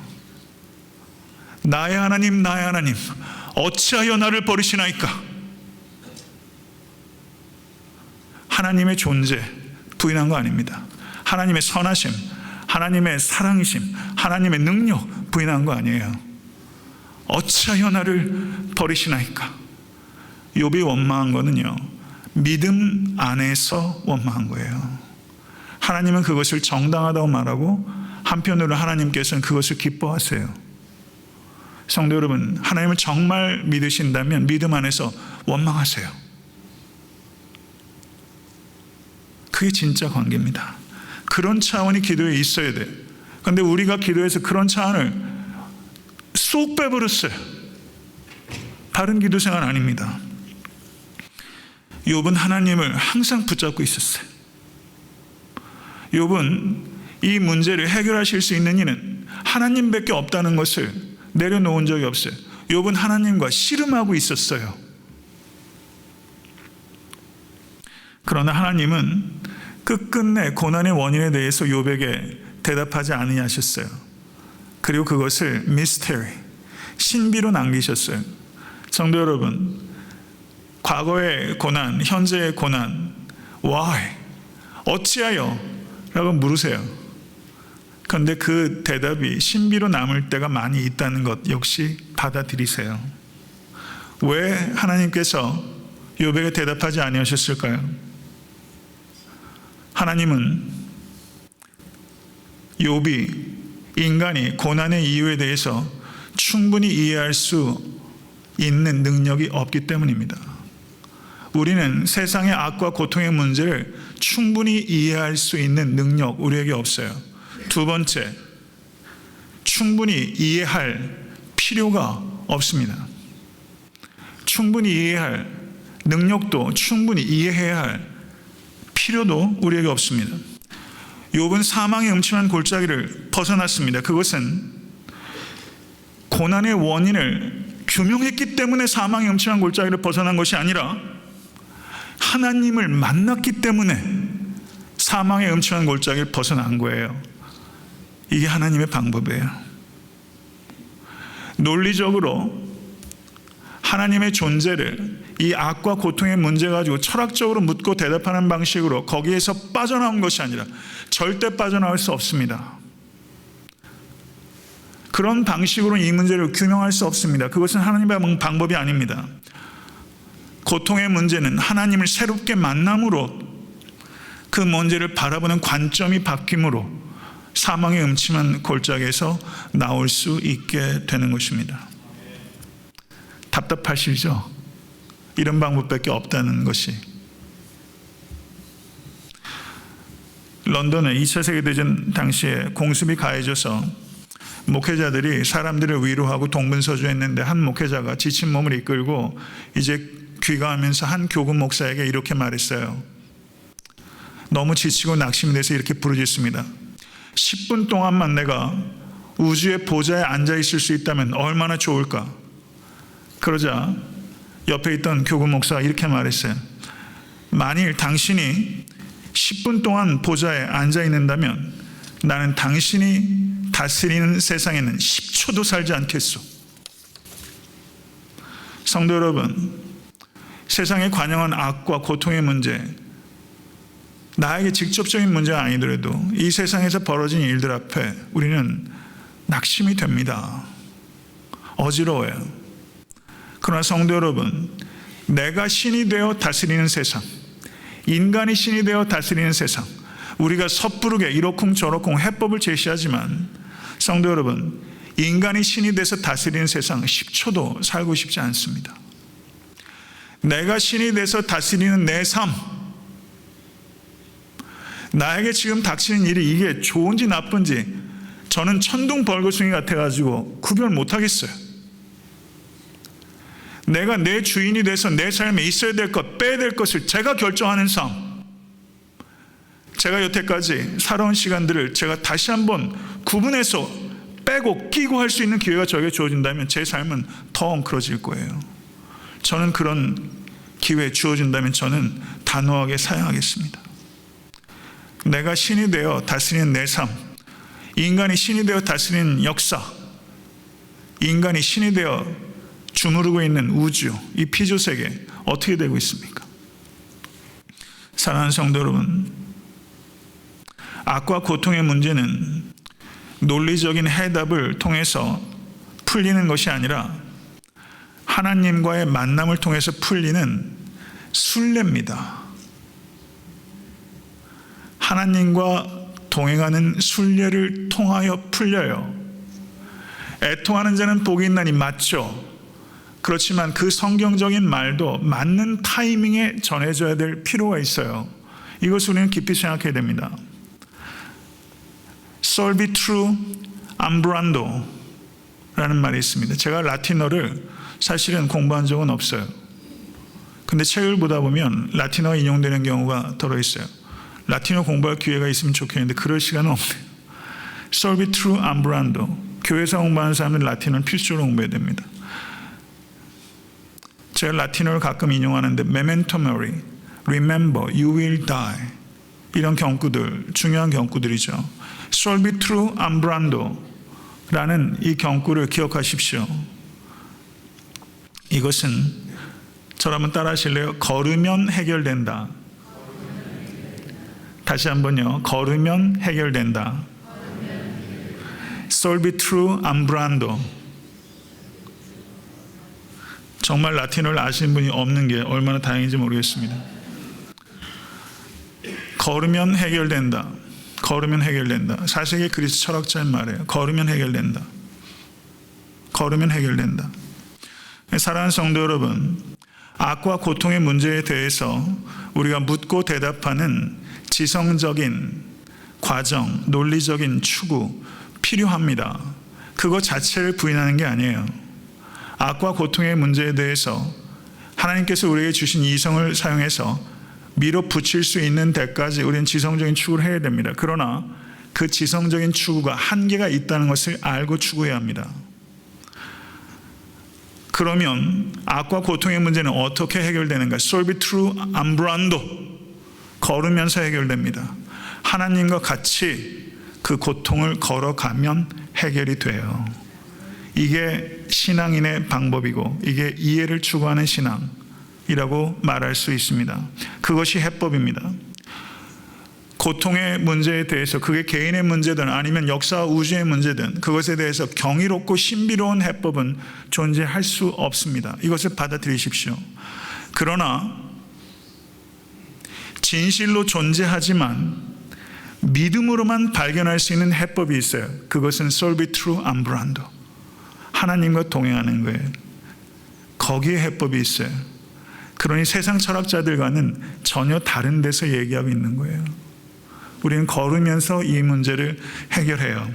나의 하나님, 나의 하나님, 어찌하여 나를 버리시나이까? 하나님의 존재 부인한 거 아닙니다. 하나님의 선하심, 하나님의 사랑심, 하나님의 능력 부인한 거 아니에요. 어찌하여 나를 버리시나이까? 욥이 원망한 거는요, 믿음 안에서 원망한 거예요. 하나님은 그것을 정당하다고 말하고 한편으로 하나님께서는 그것을 기뻐하세요. 성도 여러분, 하나님을 정말 믿으신다면 믿음 안에서 원망하세요. 그게 진짜 관계입니다. 그런 차원이 기도에 있어야 돼요. 그런데 우리가 기도해서 그런 차원을 쏙 빼버렸어요. 다른 기도 생활 아닙니다. 욥은 하나님을 항상 붙잡고 있었어요. 욥은 이 문제를 해결하실 수 있는 이는 하나님밖에 없다는 것을 내려놓은 적이 없어요. 욥은 하나님과 씨름하고 있었어요. 그러나 하나님은 끝끝내 고난의 원인에 대해서 욥에게 대답하지 아니하셨어요. 그리고 그것을 미스테리, 신비로 남기셨어요. 성도 여러분, 과거의 고난, 현재의 고난, why? 어찌하여? 라고 물으세요. 그런데 그 대답이 신비로 남을 때가 많이 있다는 것 역시 받아들이세요. 왜 하나님께서 욥에게 대답하지 아니하셨을까요? 하나님은 욥이 인간이 고난의 이유에 대해서 충분히 이해할 수 있는 능력이 없기 때문입니다. 우리는 세상의 악과 고통의 문제를 충분히 이해할 수 있는 능력 우리에게 없어요. 두 번째, 충분히 이해할 필요가 없습니다. 충분히 이해할 능력도 충분히 이해해야 할 필요도 우리에게 없습니다. 욥은 사망의 음침한 골짜기를 벗어났습니다. 그것은 고난의 원인을 규명했기 때문에 사망의 음침한 골짜기를 벗어난 것이 아니라 하나님을 만났기 때문에 사망의 음침한 골짜기를 벗어난 거예요. 이게 하나님의 방법이에요. 논리적으로 하나님의 존재를 이 악과 고통의 문제 가지고 철학적으로 묻고 대답하는 방식으로 거기에서 빠져나온 것이 아니라 절대 빠져나올 수 없습니다. 그런 방식으로 이 문제를 규명할 수 없습니다. 그것은 하나님의 방법이 아닙니다. 고통의 문제는 하나님을 새롭게 만남으로 그 문제를 바라보는 관점이 바뀜으로 사망의 음침한 골짜기에서 나올 수 있게 되는 것입니다. 답답하시죠? 이런 방법밖에 없다는 것이. 런던에 2차 세계대전 당시에 공습이 가해져서 목회자들이 사람들을 위로하고 동분서주했는데 한 목회자가 지친 몸을 이끌고 이제 귀가하면서 한 교금 목사에게 이렇게 말했어요. 너무 지치고 낙심이 돼서 이렇게 부르짖습니다. 10분 동안만 내가 우주의 보좌에 앉아 있을 수 있다면 얼마나 좋을까? 그러자 옆에 있던 교금 목사가 이렇게 말했어요. 만일 당신이 10분 동안 보좌에 앉아 있는다면 나는 당신이 다스리는 세상에는 10초도 살지 않겠소. 성도 여러분, 세상에 관영한 악과 고통의 문제, 나에게 직접적인 문제가 아니더라도 이 세상에서 벌어진 일들 앞에 우리는 낙심이 됩니다. 어지러워요. 그러나 성도 여러분, 내가 신이 되어 다스리는 세상, 인간이 신이 되어 다스리는 세상, 우리가 섣부르게 이러쿵저러쿵 해법을 제시하지만 성도 여러분, 인간이 신이 돼서 다스리는 세상 10초도 살고 싶지 않습니다. 내가 신이 돼서 다스리는 내 삶, 나에게 지금 닥치는 일이 이게 좋은지 나쁜지 저는 천둥벌거숭이 같아가지고 구별 못하겠어요. 내가 내 주인이 돼서 내 삶에 있어야 될 것, 빼야 될 것을 제가 결정하는 삶, 제가 여태까지 살아온 시간들을 제가 다시 한번 구분해서 빼고 끼고 할 수 있는 기회가 저에게 주어진다면 제 삶은 더 엉클어질 거예요. 저는 그런 기회 주어진다면 저는 단호하게 사양하겠습니다. 내가 신이 되어 다스리는 내 삶, 인간이 신이 되어 다스리는 역사, 인간이 신이 되어 주무르고 있는 우주, 이 피조세계 어떻게 되고 있습니까? 사랑하는 성도 여러분, 악과 고통의 문제는 논리적인 해답을 통해서 풀리는 것이 아니라 하나님과의 만남을 통해서 풀리는 순례입니다. 하나님과 동행하는 순례를 통하여 풀려요. 애통하는 자는 복이 있나니 맞죠. 그렇지만 그 성경적인 말도 맞는 타이밍에 전해져야 될 필요가 있어요. 이것을 우리는 깊이 생각해야 됩니다. solvitur ambrando 라는 말이 있습니다. 제가 라틴어를 사실은 공부한 적은 없어요. 근데 책을 보다 보면 라틴어가 인용되는 경우가 들어있어요. 라틴어 공부할 기회가 있으면 좋겠는데 그럴 시간은 없네요. solvitur ambrando. 교회에서 공부하는 사람들은 라틴어는 필수로 공부해야 됩니다. 제가 라틴어를 가끔 인용하는데 memento mori, remember, you will die 이런 경구들, 중요한 경구들이죠. solvitur ambrando 라는 이 경구를 기억하십시오. 이것은 저를 한번 따라 하실래요? 걸으면 해결된다. 다시 한번요. 걸으면 해결된다. solvitur ambrando. 정말 라틴어를 아시는 분이 없는 게 얼마나 다행인지 모르겠습니다. 걸으면 해결된다. 걸으면 해결된다. 4세기 그리스 철학자의 말이에요. 걸으면 해결된다. 걸으면 해결된다. 사랑하는 성도 여러분, 악과 고통의 문제에 대해서 우리가 묻고 대답하는 지성적인 과정, 논리적인 추구 필요합니다. 그것 자체를 부인하는 게 아니에요. 악과 고통의 문제에 대해서 하나님께서 우리에게 주신 이성을 사용해서 밀어붙일 수 있는 데까지 우리는 지성적인 추구를 해야 됩니다. 그러나 그 지성적인 추구가 한계가 있다는 것을 알고 추구해야 합니다. 그러면 악과 고통의 문제는 어떻게 해결되는가? solvitur ambrando. 걸으면서 해결됩니다. 하나님과 같이 그 고통을 걸어가면 해결이 돼요. 이게 신앙인의 방법이고 이게 이해를 추구하는 신앙이라고 말할 수 있습니다. 그것이 해법입니다. 고통의 문제에 대해서 그게 개인의 문제든 아니면 역사와 우주의 문제든 그것에 대해서 경이롭고 신비로운 해법은 존재할 수 없습니다. 이것을 받아들이십시오. 그러나 진실로 존재하지만 믿음으로만 발견할 수 있는 해법이 있어요. 그것은 solvitur ambrando. 하나님과 동행하는 거예요. 거기에 해법이 있어요. 그러니 세상 철학자들과는 전혀 다른 데서 얘기하고 있는 거예요. 우리는 걸으면서 이 문제를 해결해요.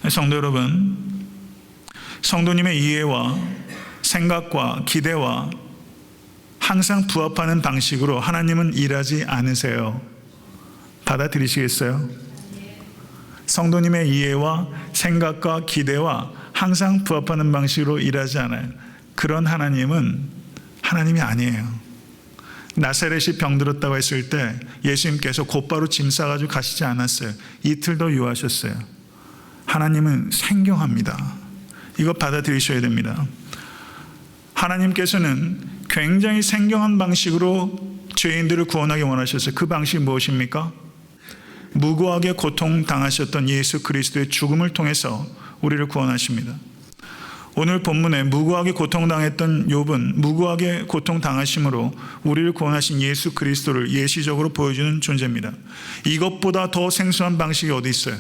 성도 여러분, 성도님의 이해와 생각과 기대와 항상 부합하는 방식으로 하나님은 일하지 않으세요. 받아들이시겠어요? 성도님의 이해와 생각과 기대와 항상 부합하는 방식으로 일하지 않아요. 그런 하나님은 하나님이 아니에요. 나사렛이 병들었다고 했을 때 예수님께서 곧바로 짐 싸가지고 가시지 않았어요. 이틀 더 유하셨어요. 하나님은 생경합니다. 이거 받아들이셔야 됩니다. 하나님께서는 굉장히 생경한 방식으로 죄인들을 구원하기 원하셨어요. 그 방식이 무엇입니까? 무고하게 고통당하셨던 예수 그리스도의 죽음을 통해서 우리를 구원하십니다. 오늘 본문에 무고하게 고통당했던 욥은 무고하게 고통당하심으로 우리를 구원하신 예수 그리스도를 예시적으로 보여주는 존재입니다. 이것보다 더 생소한 방식이 어디 있어요?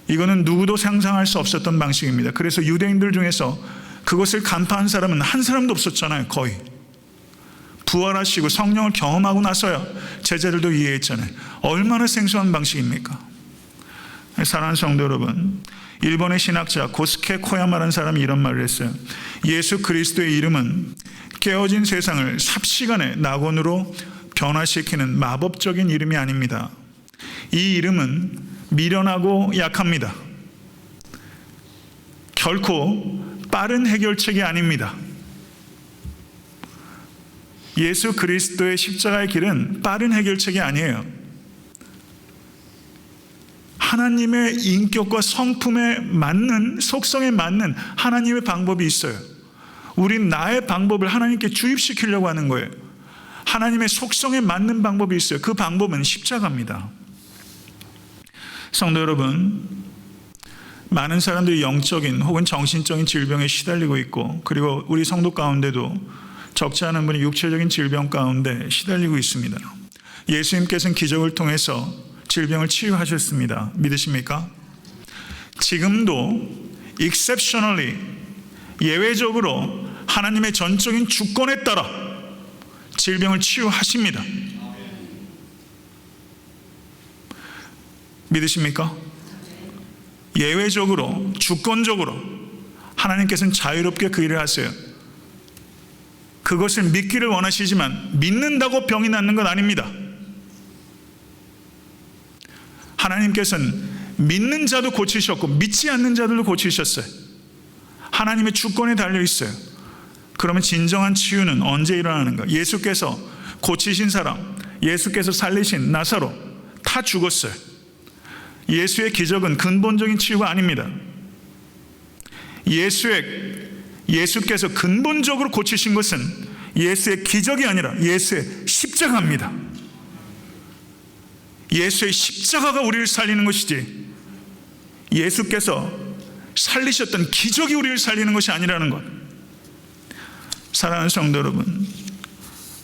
이거는 누구도 상상할 수 없었던 방식입니다. 그래서 유대인들 중에서 그것을 간파한 사람은 한 사람도 없었잖아요. 거의. 부활하시고 성령을 경험하고 나서야 제자들도 이해했잖아요. 얼마나 생소한 방식입니까? 사랑하는 성도 여러분, 일본의 신학자 고스케 코야마라는 사람이 이런 말을 했어요. 예수 그리스도의 이름은 깨어진 세상을 삽시간에 낙원으로 변화시키는 마법적인 이름이 아닙니다. 이 이름은 미련하고 약합니다. 결코 빠른 해결책이 아닙니다. 예수 그리스도의 십자가의 길은 빠른 해결책이 아니에요. 하나님의 인격과 성품에 맞는, 속성에 맞는 하나님의 방법이 있어요. 우린 나의 방법을 하나님께 주입시키려고 하는 거예요. 하나님의 속성에 맞는 방법이 있어요. 그 방법은 십자가입니다. 성도 여러분, 많은 사람들이 영적인 혹은 정신적인 질병에 시달리고 있고, 그리고 우리 성도 가운데도 적지 않은 분이 육체적인 질병 가운데 시달리고 있습니다. 예수님께서는 기적을 통해서 질병을 치유하셨습니다. 믿으십니까? 지금도 exceptionally, 예외적으로 하나님의 전적인 주권에 따라 질병을 치유하십니다. 믿으십니까? 예외적으로, 주권적으로 하나님께서는 자유롭게 그 일을 하세요. 그것을 믿기를 원하시지만 믿는다고 병이 낫는 건 아닙니다. 하나님께서는 믿는 자도 고치셨고 믿지 않는 자들도 고치셨어요. 하나님의 주권에 달려 있어요. 그러면 진정한 치유는 언제 일어나는가? 예수께서 고치신 사람, 예수께서 살리신 나사로 다 죽었어요. 예수의 기적은 근본적인 치유가 아닙니다. 예수께서 근본적으로 고치신 것은 예수의 기적이 아니라 예수의 십자가입니다. 예수의 십자가가 우리를 살리는 것이지, 예수께서 살리셨던 기적이 우리를 살리는 것이 아니라는 것. 사랑하는 성도 여러분,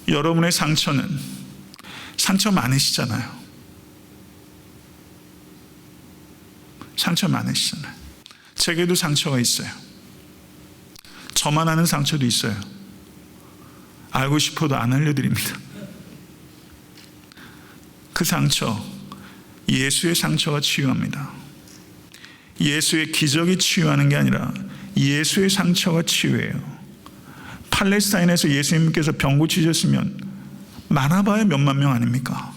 여러분의 상처는 상처 많으시잖아요. 상처 많으시잖아요. 제게도 상처가 있어요. 저만 아는 상처도 있어요. 알고 싶어도 안 알려드립니다. 그 상처, 예수의 상처가 치유합니다. 예수의 기적이 치유하는 게 아니라 예수의 상처가 치유해요. 팔레스타인에서 예수님께서 병 고치셨으면 많아봐야 몇만 명 아닙니까?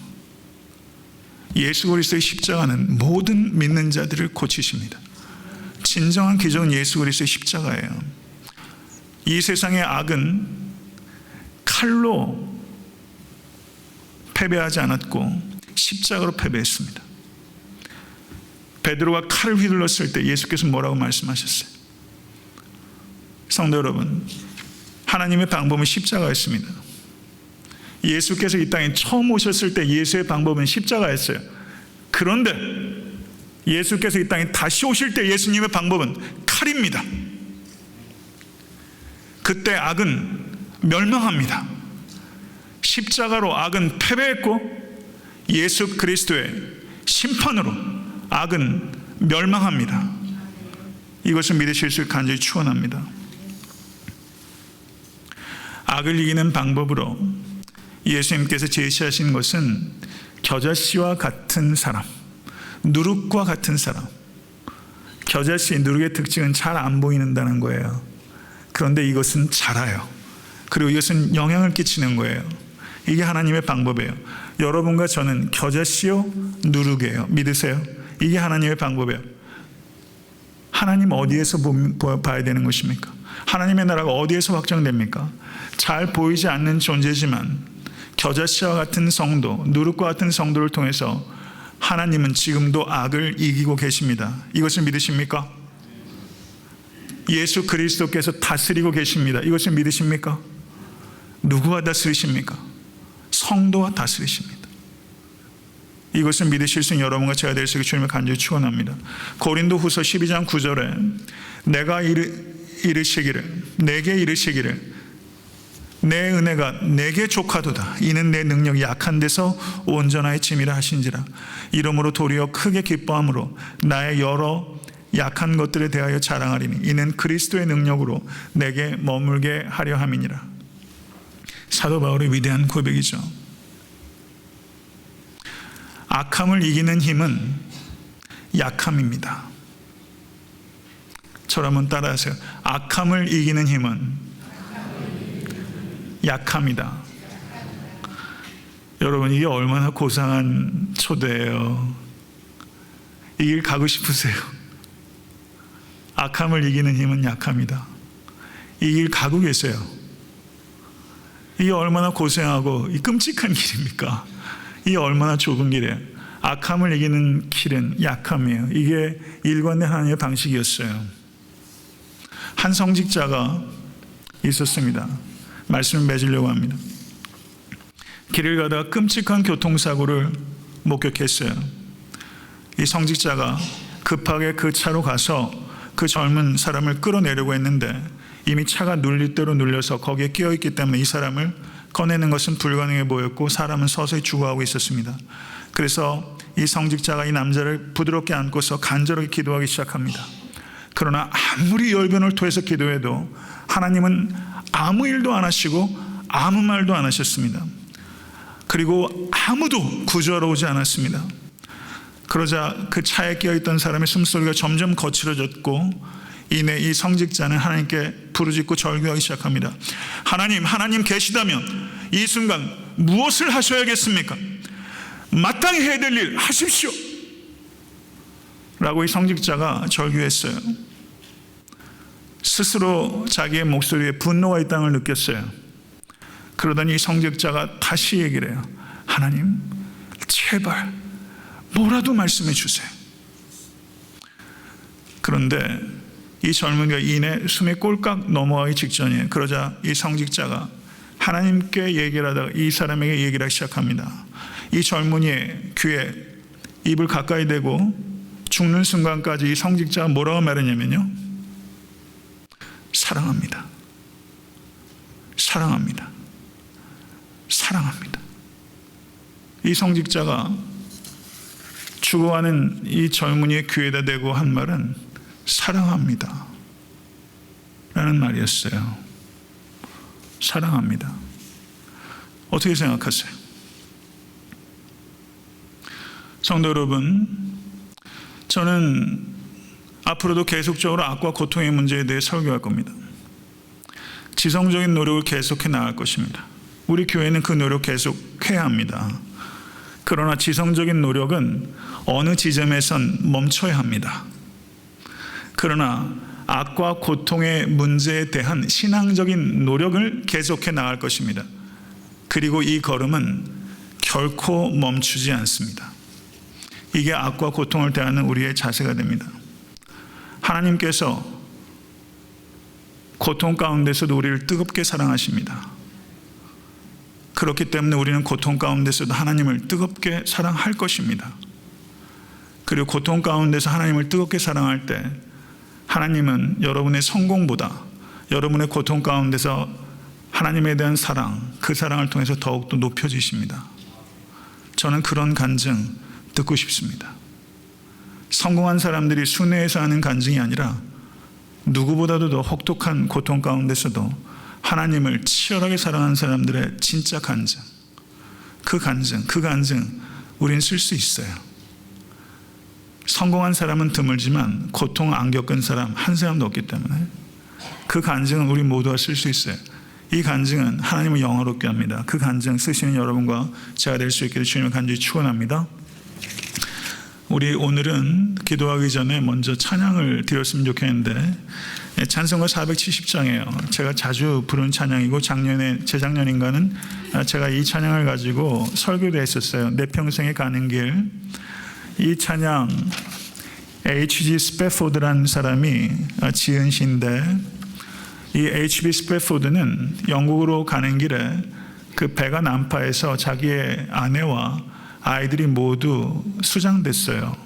예수 그리스도의 십자가는 모든 믿는 자들을 고치십니다. 진정한 기적은 예수 그리스도의 십자가예요. 이 세상의 악은 칼로 패배하지 않았고 십자가로 패배했습니다. 베드로가 칼을 휘둘렀을 때 예수께서 뭐라고 말씀하셨어요? 성도 여러분, 하나님의 방법은 십자가였습니다. 예수께서 이 땅에 처음 오셨을 때 예수의 방법은 십자가였어요. 그런데 예수께서 이 땅에 다시 오실 때 예수님의 방법은 칼입니다. 그때 악은 멸망합니다. 십자가로 악은 패배했고 예수 그리스도의 심판으로 악은 멸망합니다. 이것을 믿으실 수 간절히 축원합니다. 악을 이기는 방법으로 예수님께서 제시하신 것은 겨자씨와 같은 사람, 누룩과 같은 사람. 겨자씨, 누룩의 특징은 잘 안 보이는다는 거예요. 그런데 이것은 자라요. 그리고 이것은 영향을 끼치는 거예요. 이게 하나님의 방법이에요. 여러분과 저는 겨자씨요, 누룩이에요. 믿으세요? 이게 하나님의 방법이에요. 하나님 어디에서 봐야 되는 것입니까? 하나님의 나라가 어디에서 확정됩니까? 잘 보이지 않는 존재지만 겨자씨와 같은 성도, 누룩과 같은 성도를 통해서 하나님은 지금도 악을 이기고 계십니다. 이것을 믿으십니까? 예수 그리스도께서 다스리고 계십니다. 이것을 믿으십니까? 누구와 다스리십니까? 성도와 다스리십니다. 이것을 믿으실 수 있는 여러분과 제가 될 수 있게 주님을 간절히 축원합니다. 고린도후서 12장 9절에 내가 이르시기를 내게 이르시기를 내 은혜가 내게 족하도다. 이는 내 능력이 약한 데서 온전하여 짐이라 하신지라. 이러므로 도리어 크게 기뻐함으로 나의 여러 약한 것들에 대하여 자랑하리니 이는 그리스도의 능력으로 내게 머물게 하려 함이니라. 사도 바울의 위대한 고백이죠. 악함을 이기는 힘은 약함입니다. 저를 한번 따라하세요. 악함을 이기는 힘은 약함이다. 여러분, 이게 얼마나 고상한 초대예요. 이 길 가고 싶으세요? 악함을 이기는 힘은 약함이다. 이 길 가고 계세요? 이게 얼마나 고생하고 이 끔찍한 길입니까? 이 얼마나 좁은 길이에요. 악함을 이기는 길은 약함이에요. 이게 일관된 하나님의 방식이었어요. 한 성직자가 있었습니다. 말씀을 맺으려고 합니다. 길을 가다가 끔찍한 교통사고를 목격했어요. 이 성직자가 급하게 그 차로 가서 그 젊은 사람을 끌어내려고 했는데 이미 차가 눌릴 대로 눌려서 거기에 끼어있기 때문에 이 사람을 꺼내는 것은 불가능해 보였고 사람은 서서히 죽어가고 있었습니다. 그래서 이 성직자가 이 남자를 부드럽게 안고서 간절하게 기도하기 시작합니다. 그러나 아무리 열변을 토해서 기도해도 하나님은 아무 일도 안 하시고 아무 말도 안 하셨습니다. 그리고 아무도 구조하러 오지 않았습니다. 그러자 그 차에 끼어있던 사람의 숨소리가 점점 거칠어졌고 이내 이 성직자는 하나님께 부르짖고 절규하기 시작합니다. 하나님 계시다면 이 순간 무엇을 하셔야겠습니까? 마땅히 해야 될 일 하십시오 라고 이 성직자가 절규했어요. 스스로 자기의 목소리에 분노가 있다는 걸 느꼈어요. 그러더니 이 성직자가 다시 얘기를 해요. 하나님, 제발 뭐라도 말씀해 주세요. 그런데 이 젊은이가 이내 숨이 꼴깍 넘어가기 직전이에요. 그러자 이 성직자가 하나님께 얘기를 하다가 이 사람에게 얘기를 하기 시작합니다. 이 젊은이의 귀에 입을 가까이 대고 죽는 순간까지 이 성직자가 뭐라고 말했냐면요, 사랑합니다. 사랑합니다. 사랑합니다. 이 성직자가 죽어가는 이 젊은이의 귀에다 대고 한 말은 사랑합니다 라는 말이었어요. 사랑합니다. 어떻게 생각하세요? 성도 여러분, 저는 앞으로도 계속적으로 악과 고통의 문제에 대해 설교할 겁니다. 지성적인 노력을 계속해 나갈 것입니다. 우리 교회는 그 노력 계속해야 합니다. 그러나 지성적인 노력은 어느 지점에선 멈춰야 합니다. 그러나 악과 고통의 문제에 대한 신앙적인 노력을 계속해 나갈 것입니다. 그리고 이 걸음은 결코 멈추지 않습니다. 이게 악과 고통을 대하는 우리의 자세가 됩니다. 하나님께서 고통 가운데서도 우리를 뜨겁게 사랑하십니다. 그렇기 때문에 우리는 고통 가운데서도 하나님을 뜨겁게 사랑할 것입니다. 그리고 고통 가운데서 하나님을 뜨겁게 사랑할 때 하나님은 여러분의 성공보다 여러분의 고통 가운데서 하나님에 대한 사랑, 그 사랑을 통해서 더욱더 높여지십니다. 저는 그런 간증 듣고 싶습니다. 성공한 사람들이 순회해서 하는 간증이 아니라 누구보다도 더 혹독한 고통 가운데서도 하나님을 치열하게 사랑하는 사람들의 진짜 간증, 그 간증 우린 쓸 수 있어요. 성공한 사람은 드물지만 고통을 안 겪은 사람 한 사람도 없기 때문에 그 간증은 우리 모두가 쓸 수 있어요. 이 간증은 하나님을 영화롭게 합니다. 그 간증 쓰시는 여러분과 제가 될 수 있기를 주님을 간절히 축원합니다. 우리 오늘은 기도하기 전에 먼저 찬양을 드렸으면 좋겠는데, 찬송가 470장이에요. 제가 자주 부르는 찬양이고 재작년인가는 제가 이 찬양을 가지고 설교도 했었어요. 내 평생에 가는 길. 이 찬양 H.G. 스패포드라는 사람이 지은 시인데, 이 H.B. 스패포드는 영국으로 가는 길에 그 배가 난파해서 자기의 아내와 아이들이 모두 수장됐어요.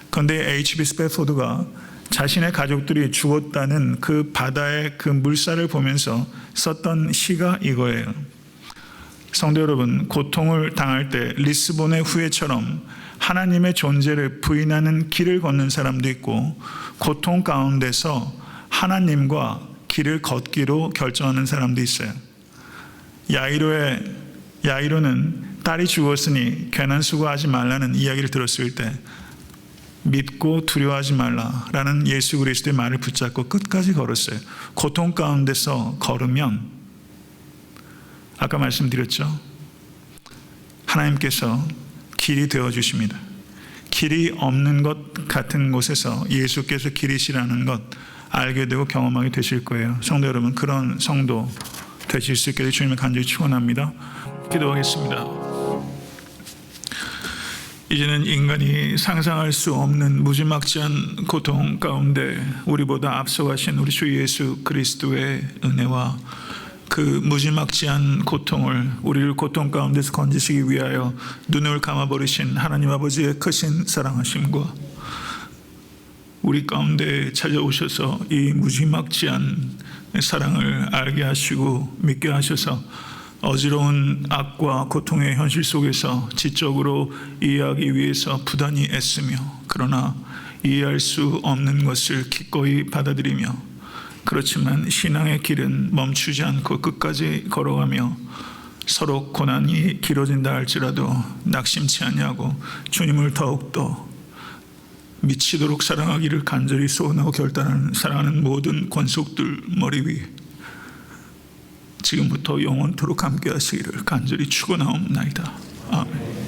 그런데 H.B. 스패포드가 자신의 가족들이 죽었다는 그 바다의 그 물살을 보면서 썼던 시가 이거예요. 성도 여러분, 고통을 당할 때 리스본의 후예처럼 하나님의 존재를 부인하는 길을 걷는 사람도 있고, 고통 가운데서 하나님과 길을 걷기로 결정하는 사람도 있어요. 야이로는 딸이 죽었으니 괜한 수고하지 말라는 이야기를 들었을 때 믿고 두려워하지 말라라는 예수 그리스도의 말을 붙잡고 끝까지 걸었어요. 고통 가운데서 걸으면, 아까 말씀드렸죠, 하나님께서 길이 되어주십니다. 길이 없는 것 같은 곳에서 예수께서 길이시라는 것 알게 되고 경험하게 되실 거예요. 성도 여러분, 그런 성도 되실 수 있게 주님을 간절히 축원합니다. 기도하겠습니다. 이제는 인간이 상상할 수 없는 무지막지한 고통 가운데 우리보다 앞서가신 우리 주 예수 그리스도의 은혜와 그 무지막지한 고통을, 우리를 고통 가운데서 건지시기 위하여 눈을 감아버리신 하나님 아버지의 크신 사랑하심과 우리 가운데 찾아오셔서 이 무지막지한 사랑을 알게 하시고 믿게 하셔서 어지러운 악과 고통의 현실 속에서 지적으로 이해하기 위해서 부단히 애쓰며, 그러나 이해할 수 없는 것을 기꺼이 받아들이며, 그렇지만 신앙의 길은 멈추지 않고 끝까지 걸어가며 서로 고난이 길어진다 할지라도 낙심치 아니하고 주님을 더욱더 미치도록 사랑하기를 간절히 소원하고 결단하는 사랑하는 모든 권속들 머리 위 지금부터 영원토록 함께 하시기를 간절히 축원하옵나이다. 아멘.